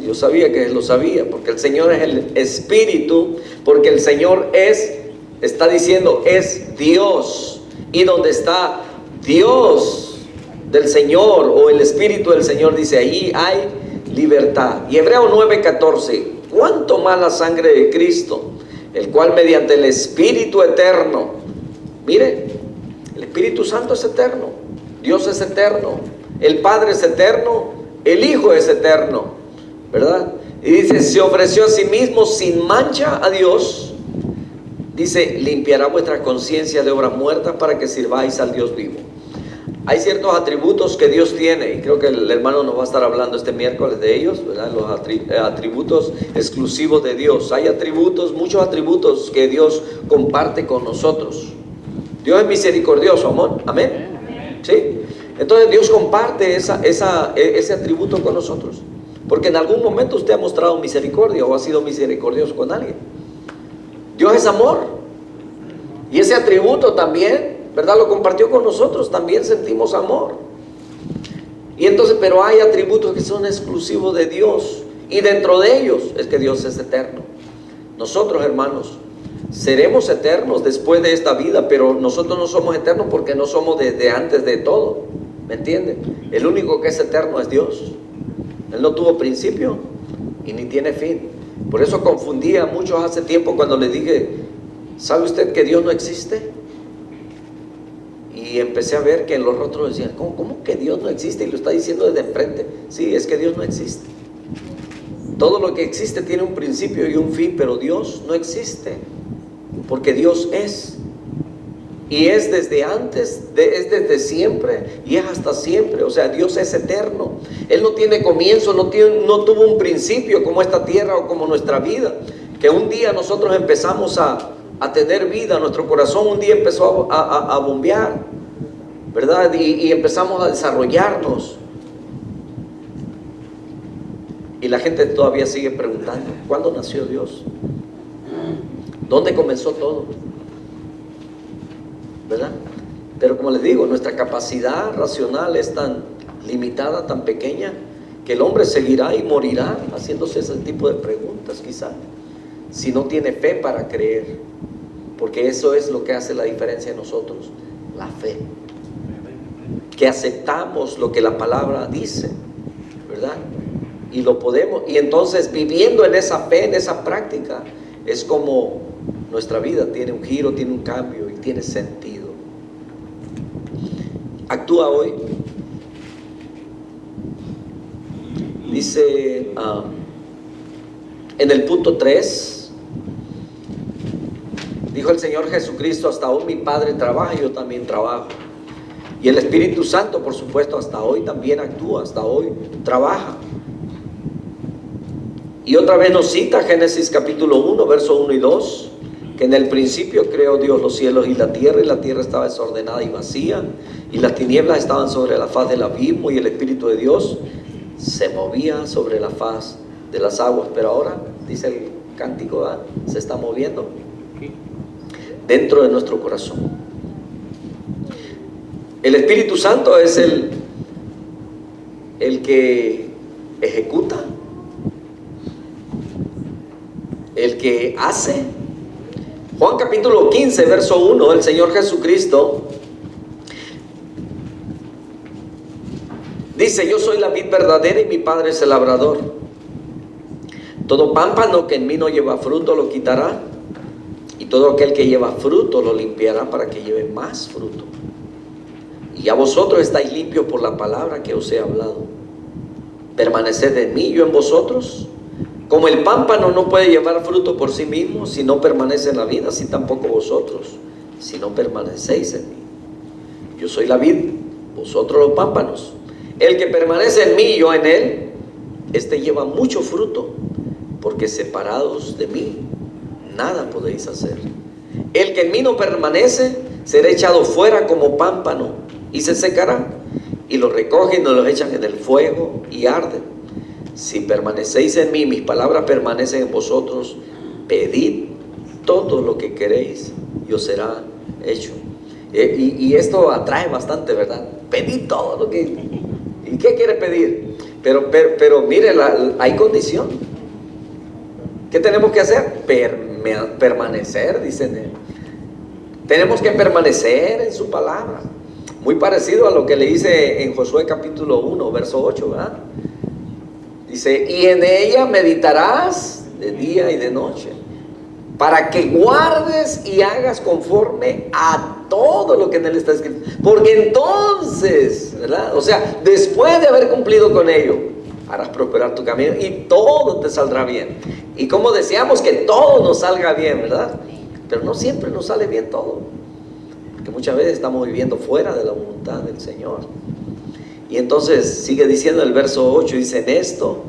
Yo sabía que él lo sabía, porque el Señor es el Espíritu, porque el Señor está diciendo, es Dios, y donde está Dios del Señor, o el Espíritu del Señor, dice, allí hay libertad. Y Hebreos 9:14, cuánto más la sangre de Cristo, el cual mediante el Espíritu eterno, mire, el Espíritu Santo es eterno, Dios es eterno, el Padre es eterno, el Hijo es eterno, ¿verdad? Y dice, se ofreció a sí mismo sin mancha a Dios. Dice, limpiará vuestra conciencia de obras muertas para que sirváis al Dios vivo. Hay ciertos atributos que Dios tiene, y creo que el hermano nos va a estar hablando este miércoles de ellos, ¿verdad? Los atributos exclusivos de Dios. Hay atributos, muchos atributos que Dios comparte con nosotros. Dios es misericordioso, amor. Amén. ¿Sí? Entonces Dios comparte ese atributo con nosotros, porque en algún momento usted ha mostrado misericordia o ha sido misericordioso con alguien. Dios es amor, y ese atributo también, ¿verdad? Lo compartió con nosotros, también sentimos amor. Y entonces, pero hay atributos que son exclusivos de Dios, y dentro de ellos es que Dios es eterno. Nosotros, hermanos, seremos eternos después de esta vida, pero nosotros no somos eternos porque no somos desde antes de todo. ¿Me entiende? El único que es eterno es Dios. Él no tuvo principio y ni tiene fin. Por eso confundía a muchos hace tiempo cuando les dije, ¿sabe usted que Dios no existe? Y empecé a ver que en los otros decían, ¿cómo que Dios no existe? Y lo está diciendo desde enfrente. Sí, es que Dios no existe. Todo lo que existe tiene un principio y un fin, pero Dios no existe, porque Dios es. Y es desde antes, es desde siempre y es hasta siempre. O sea, Dios es eterno. Él no tiene comienzo, no tuvo un principio como esta tierra o como nuestra vida. Que un día nosotros empezamos a tener vida, nuestro corazón un día empezó a bombear, ¿verdad? Y empezamos a desarrollarnos. Y la gente todavía sigue preguntando, ¿cuándo nació Dios? ¿Dónde comenzó todo? ¿Verdad? Pero como les digo, nuestra capacidad racional es tan limitada, tan pequeña, que el hombre seguirá y morirá haciéndose ese tipo de preguntas quizá, si no tiene fe para creer, porque eso es lo que hace la diferencia en nosotros, la fe, que aceptamos lo que la palabra dice, ¿verdad? Y lo podemos, y entonces viviendo en esa fe, en esa práctica, es como nuestra vida tiene un giro, tiene un cambio y tiene sentido. Actúa hoy. Dice en el punto 3, dijo el Señor Jesucristo: hasta hoy mi Padre trabaja y yo también trabajo. Y el Espíritu Santo, por supuesto, hasta hoy también actúa, hasta hoy trabaja. Y otra vez nos cita Génesis capítulo 1, verso 1 y 2, que en el principio creó Dios los cielos y la tierra estaba desordenada y vacía, y las tinieblas estaban sobre la faz del abismo, y el Espíritu de Dios se movía sobre la faz de las aguas. Pero ahora, dice el cántico, se está moviendo dentro de nuestro corazón. El Espíritu Santo es el que ejecuta, el que hace. Juan capítulo 15, verso 1, el Señor Jesucristo dice: yo soy la vid verdadera y mi Padre es el labrador. Todo pámpano que en mí no lleva fruto lo quitará, y todo aquel que lleva fruto lo limpiará para que lleve más fruto. Y a vosotros estáis limpios por la palabra que os he hablado. Permaneced en mí, yo en vosotros. Como el pámpano no puede llevar fruto por sí mismo si no permanece en la vid, así tampoco vosotros, si no permanecéis en mí. Yo soy la vid, vosotros los pámpanos. El que permanece en mí y yo en él, este lleva mucho fruto, porque separados de mí nada podéis hacer. El que en mí no permanece será echado fuera como pámpano y se secará, y lo recogen y lo echan en el fuego y arden. Si permanecéis en mí, mis palabras permanecen en vosotros, pedid todo lo que queréis y os será hecho. Y esto atrae bastante, ¿verdad? Pedid todo lo que... ¿Y qué quiere pedir? Pero mire, hay condición. ¿Qué tenemos que hacer? Permanecer, dicen él. Tenemos que permanecer en su palabra. Muy parecido a lo que le dice en Josué capítulo 1, verso 8, ¿verdad? Dice: y en ella meditarás de día y de noche, para que guardes y hagas conforme a todo lo que en él está escrito. Porque entonces, ¿verdad? O sea, después de haber cumplido con ello, harás prosperar tu camino y todo te saldrá bien. Y como deseamos que todo nos salga bien, ¿verdad? Pero no siempre nos sale bien todo, porque muchas veces estamos viviendo fuera de la voluntad del Señor. Y entonces sigue diciendo el verso 8, dice: en esto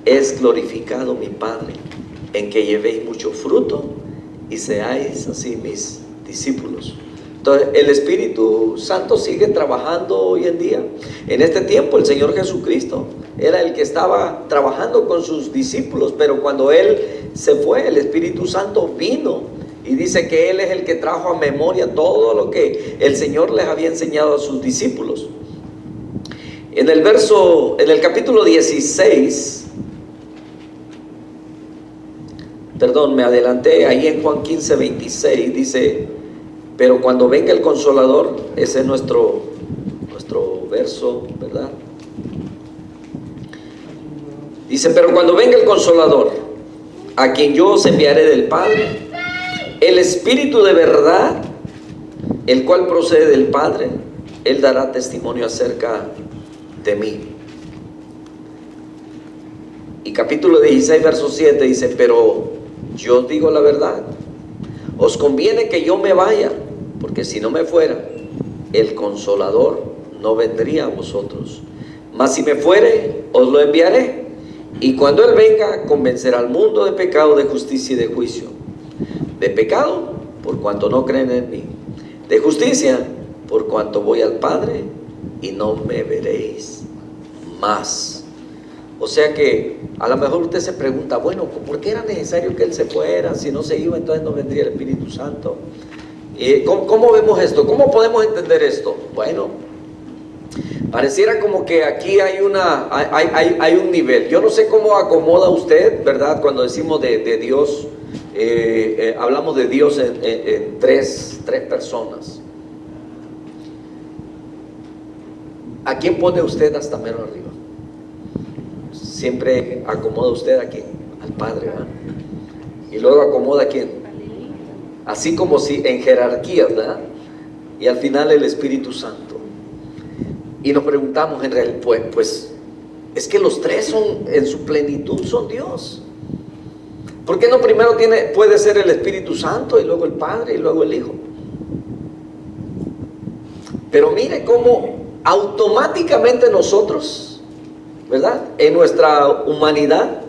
es glorificado mi Padre, en que llevéis mucho fruto y seáis así mis discípulos. Entonces el Espíritu Santo sigue trabajando hoy en día. En este tiempo el Señor Jesucristo era el que estaba trabajando con sus discípulos, pero cuando Él se fue, el Espíritu Santo vino y dice que Él es el que trajo a memoria todo lo que el Señor les había enseñado a sus discípulos. En el capítulo 16, perdón, me adelanté, ahí en Juan 15, 26, dice: pero cuando venga el Consolador, ese es nuestro verso, ¿verdad? Dice: pero cuando venga el Consolador, a quien yo os enviaré del Padre, el Espíritu de verdad, el cual procede del Padre, Él dará testimonio acerca de mí. Y capítulo 16, verso 7 dice: pero yo os digo la verdad, os conviene que yo me vaya, porque si no me fuera, el Consolador no vendría a vosotros. Mas si me fuere, os lo enviaré. Y cuando Él venga, convencerá al mundo de pecado, de justicia y de juicio. De pecado, por cuanto no creen en mí. De justicia, por cuanto voy al Padre y no me veréis más. O sea que a lo mejor usted se pregunta: bueno, ¿por qué era necesario que Él se fuera? Si no se iba, entonces no vendría el Espíritu Santo. ¿Cómo vemos esto? ¿Cómo podemos entender esto? Bueno, Pareciera como que aquí hay un nivel. Yo no sé cómo acomoda usted, ¿verdad? Cuando decimos de Dios, hablamos de Dios en tres personas. ¿A quién pone usted hasta mero arriba? Siempre acomoda usted a quién, al Padre, ¿verdad? Y luego acomoda a quién, así como si en jerarquías, ¿verdad? Y al final el Espíritu Santo. Y nos preguntamos en realidad, pues es que los tres son en su plenitud, son Dios. ¿Por qué no primero puede ser el Espíritu Santo y luego el Padre y luego el Hijo? Pero mire cómo automáticamente nosotros, ¿verdad?, en nuestra humanidad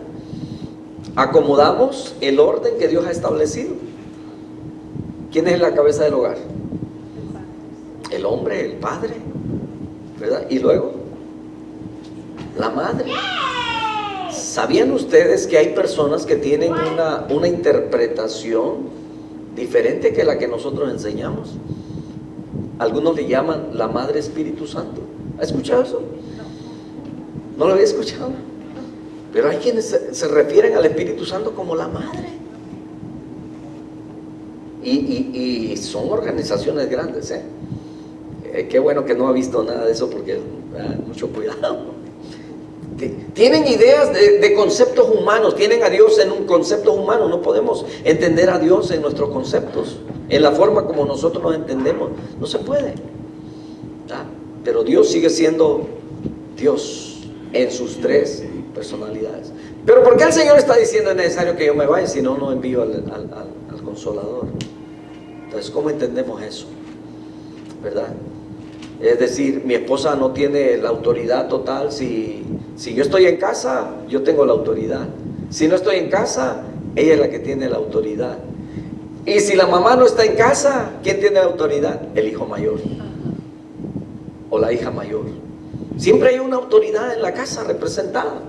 acomodamos el orden que Dios ha establecido. ¿Quién es la cabeza del hogar? El hombre, el padre, ¿verdad? Y luego la madre. ¿Sabían ustedes que hay personas que tienen una interpretación diferente que la que nosotros enseñamos? Algunos le llaman la Madre Espíritu Santo. ¿Ha escuchado eso? ¿No lo había escuchado? Pero hay quienes se refieren al Espíritu Santo como la Madre. Y son organizaciones grandes, ¿eh? Qué bueno que no ha visto nada de eso, porque mucho cuidado. Tienen ideas de conceptos humanos, tienen a Dios en un concepto humano. No podemos entender a Dios en nuestros conceptos, en la forma como nosotros nos entendemos. No se puede. Pero Dios sigue siendo Dios en sus tres personalidades. Pero ¿por qué el Señor está diciendo es necesario que yo me vaya? Si no, no envío al Consolador. Entonces, ¿cómo entendemos eso? ¿Verdad? Es decir, mi esposa no tiene la autoridad total. Si yo estoy en casa, yo tengo la autoridad. Si no estoy en casa, ella es la que tiene la autoridad. Y si la mamá no está en casa, ¿quién tiene la autoridad? El hijo mayor o la hija mayor. Siempre hay una autoridad en la casa representada,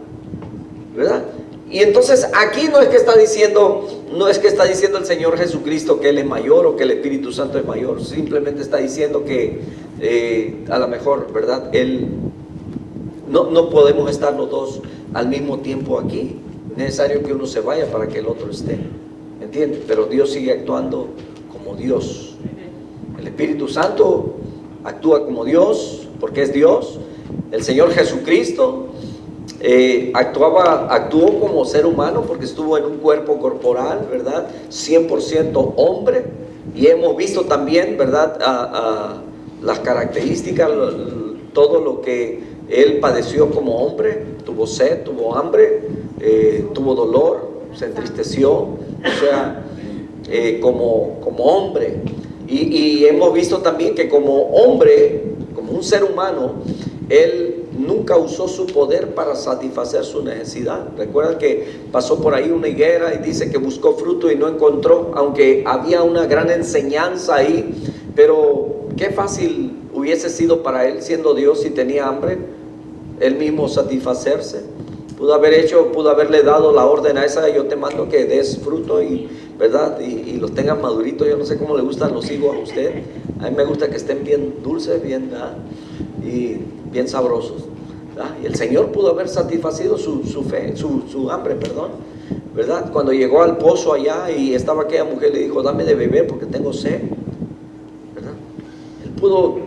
¿verdad? Y entonces aquí no es que está diciendo el Señor Jesucristo que Él es mayor o que el Espíritu Santo es mayor. Simplemente está diciendo que a lo mejor, ¿verdad?, no podemos estar los dos al mismo tiempo aquí. Es necesario que uno se vaya para que el otro esté, ¿entiendes? Pero Dios sigue actuando como Dios. El Espíritu Santo actúa como Dios porque es Dios. El Señor Jesucristo actuó como ser humano porque estuvo en un cuerpo corporal, ¿verdad? 100% hombre. Y hemos visto también, ¿verdad?, las características, todo lo que Él padeció como hombre. Tuvo sed, tuvo hambre, tuvo dolor, se entristeció, o sea, como hombre. Y hemos visto también que como hombre, como un ser humano, Él nunca usó su poder para satisfacer su necesidad. Recuerdan que pasó por ahí una higuera y dice que buscó fruto y no encontró, aunque había una gran enseñanza ahí. Pero qué fácil hubiese sido para Él, siendo Dios, si tenía hambre, Él mismo satisfacerse. Pudo haberle dado la orden a esa: yo te mando que des fruto y, ¿verdad?, y los tengas maduritos. Yo no sé cómo le gustan los higos a usted. A mí me gusta que estén bien dulces, bien, ¿verdad?, y bien sabrosos, ¿verdad? Y el Señor pudo haber satisfacido su hambre, ¿verdad? Cuando llegó al pozo allá y estaba aquella mujer, le dijo: dame de beber porque tengo sed, ¿verdad? Él pudo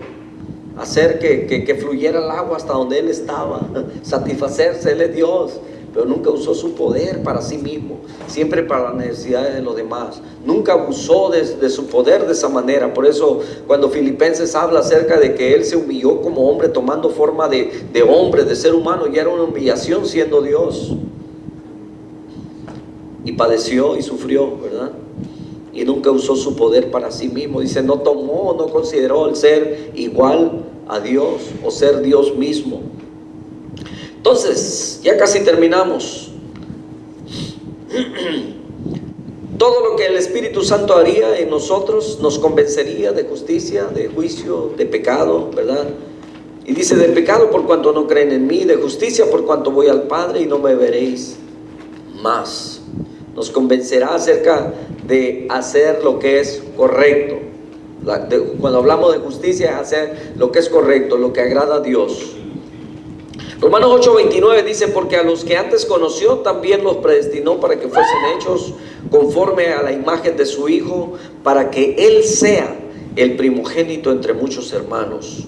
hacer que fluyera el agua hasta donde Él estaba, satisfacerse. Él es Dios, pero nunca usó su poder para sí mismo, siempre para las necesidades de los demás. Nunca abusó de su poder de esa manera. Por eso cuando Filipenses habla acerca de que Él se humilló como hombre, tomando forma de hombre, de ser humano, ya era una humillación siendo Dios. Y padeció y sufrió, ¿verdad? Y nunca usó su poder para sí mismo. Dice, no consideró el ser igual a Dios o ser Dios mismo. Entonces, ya casi terminamos. Todo lo que el Espíritu Santo haría en nosotros nos convencería de justicia, de juicio, de pecado, ¿verdad? Y dice, de pecado por cuanto no creen en mí, de justicia por cuanto voy al Padre y no me veréis más. Nos convencerá acerca de hacer lo que es correcto. Cuando hablamos de justicia, es hacer lo que es correcto, lo que agrada a Dios. Romanos 8:29 dice: porque a los que antes conoció también los predestinó para que fuesen hechos conforme a la imagen de su Hijo, para que Él sea el primogénito entre muchos hermanos.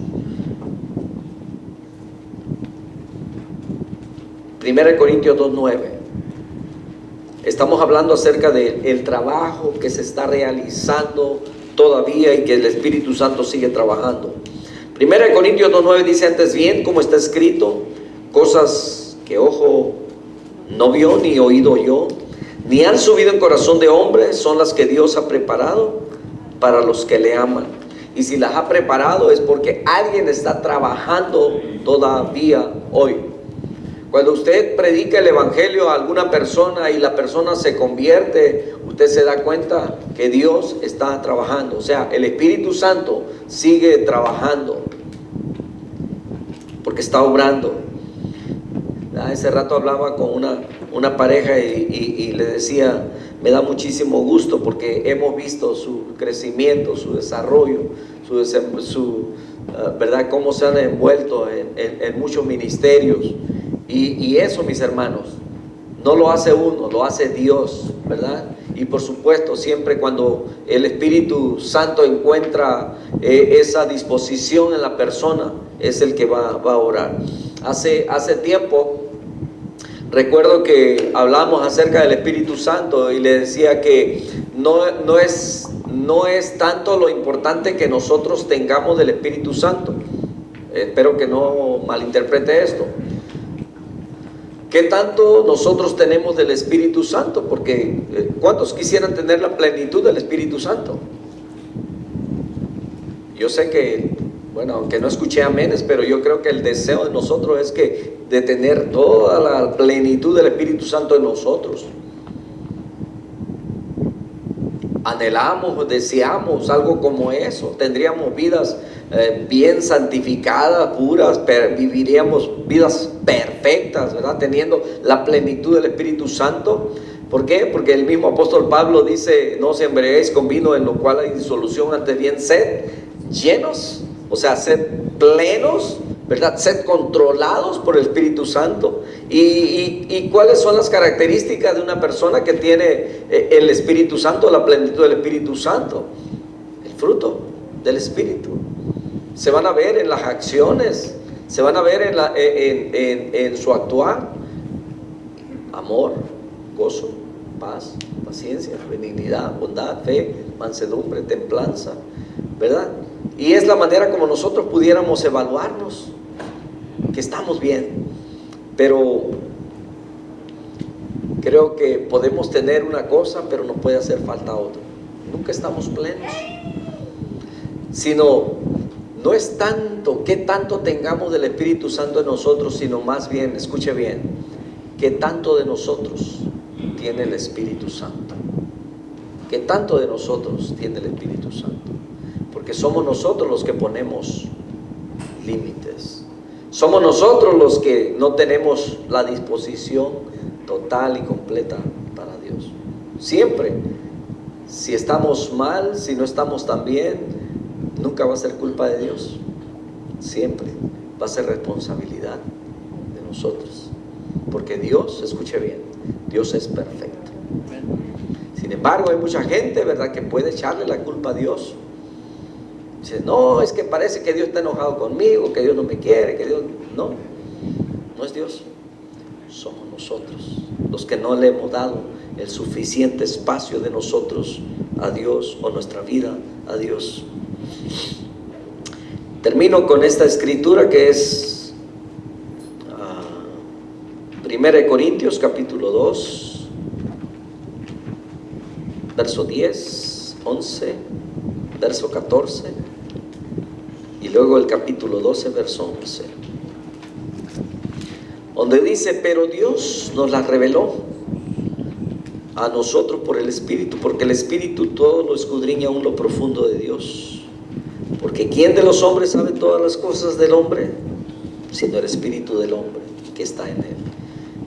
1 Corintios 2:9. Estamos hablando acerca del trabajo que se está realizando todavía y que el Espíritu Santo sigue trabajando. 1 Corintios 2:9 dice: antes bien, como está escrito, cosas que ojo no vio ni oído oyó, ni han subido en corazón de hombre, son las que Dios ha preparado para los que le aman. Y si las ha preparado es porque alguien está trabajando todavía hoy. Cuando usted predica el evangelio a alguna persona y la persona se convierte, usted se da cuenta que Dios está trabajando. O sea, el Espíritu Santo sigue trabajando porque está obrando. Hace rato hablaba con una pareja y le decía: me da muchísimo gusto porque hemos visto su crecimiento, su desarrollo, ¿verdad? Cómo se han envuelto en muchos ministerios. Y eso, mis hermanos, no lo hace uno, lo hace Dios, ¿verdad? Y por supuesto, siempre cuando el Espíritu Santo encuentra esa disposición en la persona, es el que va a orar. Hace tiempo, recuerdo que hablamos acerca del Espíritu Santo y le decía que no es tanto lo importante que nosotros tengamos del Espíritu Santo. Espero que no malinterprete esto. ¿Qué tanto nosotros tenemos del Espíritu Santo? Porque ¿cuántos quisieran tener la plenitud del Espíritu Santo? Yo sé que, bueno, aunque no escuché amenes, pero yo creo que el deseo de nosotros es de tener toda la plenitud del Espíritu Santo en nosotros. Anhelamos, deseamos algo como eso. Tendríamos vidas bien santificadas, puras, viviríamos vidas perfectas, ¿verdad? Teniendo la plenitud del Espíritu Santo. ¿Por qué? Porque el mismo apóstol Pablo dice: no os embriaguéis con vino en lo cual hay disolución, antes bien sed llenos, o sea, sed plenos, ¿verdad? Sed controlados por el Espíritu Santo. ¿Y cuáles son las características de una persona que tiene el Espíritu Santo, la plenitud del Espíritu Santo? El fruto del Espíritu. Se van a ver en las acciones, se van a ver en su actuar: amor, gozo, paz, paciencia, benignidad, bondad, fe, mansedumbre, templanza, ¿verdad? Y es la manera como nosotros pudiéramos evaluarnos que estamos bien. Pero creo que podemos tener una cosa, pero nos puede hacer falta otra. Nunca estamos plenos. Sino, no es tanto qué tanto tengamos del Espíritu Santo en nosotros, sino más bien, escuche bien, qué tanto de nosotros tiene el Espíritu Santo. ¿Qué tanto de nosotros tiene el Espíritu Santo? Porque somos nosotros los que ponemos límites. Somos nosotros los que no tenemos la disposición total y completa para Dios. Siempre, si estamos mal, si no estamos tan bien, nunca va a ser culpa de Dios. Siempre va a ser responsabilidad de nosotros. Porque Dios, escuche bien, Dios es perfecto. Sin embargo, hay mucha gente, ¿verdad?, que puede echarle la culpa a Dios. Dice: no, es que parece que Dios está enojado conmigo, que Dios no me quiere, que Dios... No es Dios. Somos nosotros los que no le hemos dado el suficiente espacio de nosotros a Dios, o nuestra vida a Dios. Termino con esta escritura que es 1 Corintios capítulo 2, verso 10, 11, verso 14 y luego el capítulo 12, verso 11, donde dice: pero Dios nos la reveló a nosotros por el Espíritu, porque el Espíritu todo lo escudriña aún lo profundo de Dios. Porque ¿quién de los hombres sabe todas las cosas del hombre? Sino el Espíritu del hombre que está en él.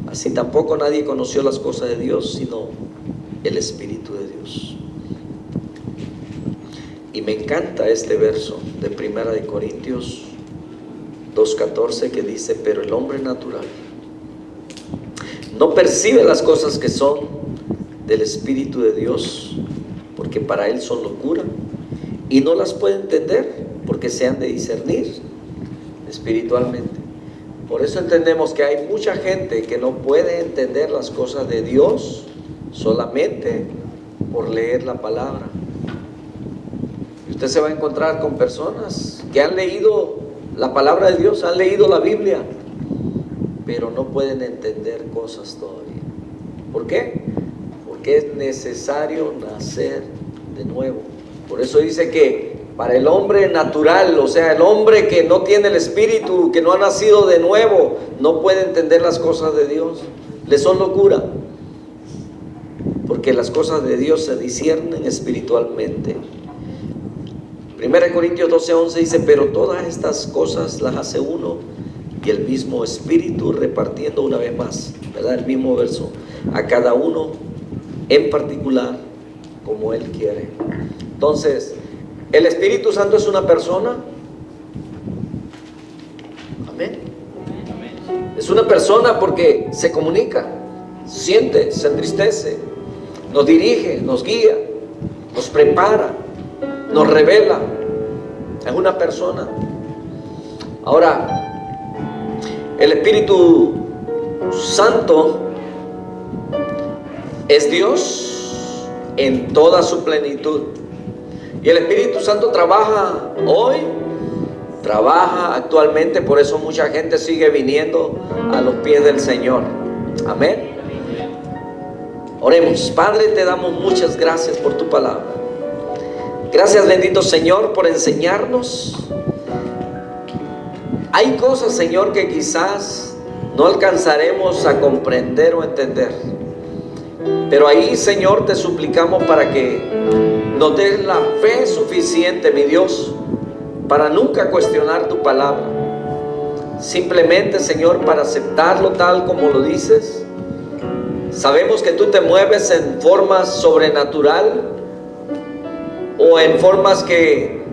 Así tampoco nadie conoció las cosas de Dios, sino el Espíritu de Dios. Y me encanta este verso de 1 Corintios 2:14, que dice: pero el hombre natural no percibe las cosas que son del Espíritu de Dios, porque para él son locura, y no las puede entender, porque se han de discernir espiritualmente. Por eso entendemos que hay mucha gente que no puede entender las cosas de Dios solamente por leer la palabra. Usted se va a encontrar con personas que han leído la palabra de Dios, han leído la Biblia, pero no pueden entender cosas todavía. ¿Por qué? Porque es necesario nacer de nuevo. Por eso dice que para el hombre natural, o sea, el hombre que no tiene el Espíritu, que no ha nacido de nuevo, no puede entender las cosas de Dios. Le son locura, porque las cosas de Dios se disciernen espiritualmente. 1 Corintios 12:11 dice: pero todas estas cosas las hace uno y el mismo Espíritu, repartiendo una vez más, ¿verdad? El mismo verso, a cada uno en particular como Él quiere. Entonces, ¿el Espíritu Santo es una persona? Amén. Es una persona porque se comunica, siente, se entristece, nos dirige, nos guía, nos prepara, nos revela. Es una persona. Ahora, el Espíritu Santo es Dios en toda su plenitud. Y el Espíritu Santo trabaja hoy, trabaja actualmente. Por eso mucha gente sigue viniendo a los pies del Señor. Amén. Oremos. Padre, te damos muchas gracias por tu palabra. Gracias, bendito Señor, por enseñarnos. Hay cosas, Señor, que quizás no alcanzaremos a comprender o entender. Pero ahí, Señor, te suplicamos para que nos des la fe suficiente, mi Dios, para nunca cuestionar tu palabra. Simplemente, Señor, para aceptarlo tal como lo dices. Sabemos que tú te mueves en formas sobrenatural o en formas que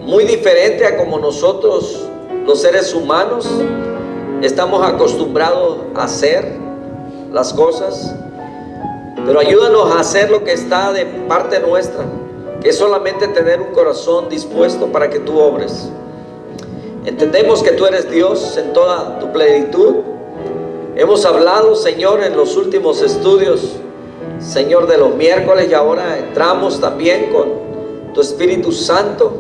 muy diferente a como nosotros, los seres humanos, estamos acostumbrados a hacer las cosas. Pero ayúdanos a hacer lo que está de parte nuestra, que es solamente tener un corazón dispuesto para que tú obres. Entendemos que tú eres Dios en toda tu plenitud. Hemos hablado, Señor, en los últimos estudios, Señor, de los miércoles, y ahora entramos también con tu Espíritu Santo,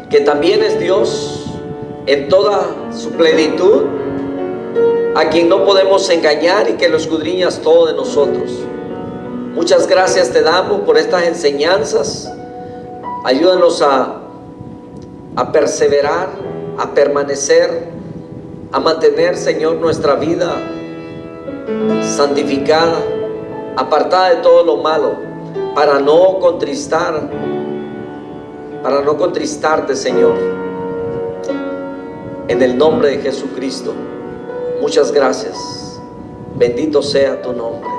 que también es Dios en toda su plenitud, a quien no podemos engañar y que lo escudriñas todo de nosotros. Muchas gracias te damos por estas enseñanzas. Ayúdanos a perseverar, a permanecer, a mantener, Señor, nuestra vida santificada, apartada de todo lo malo, para no contristarte, Señor. En el nombre de Jesucristo. Muchas gracias. Bendito sea tu nombre.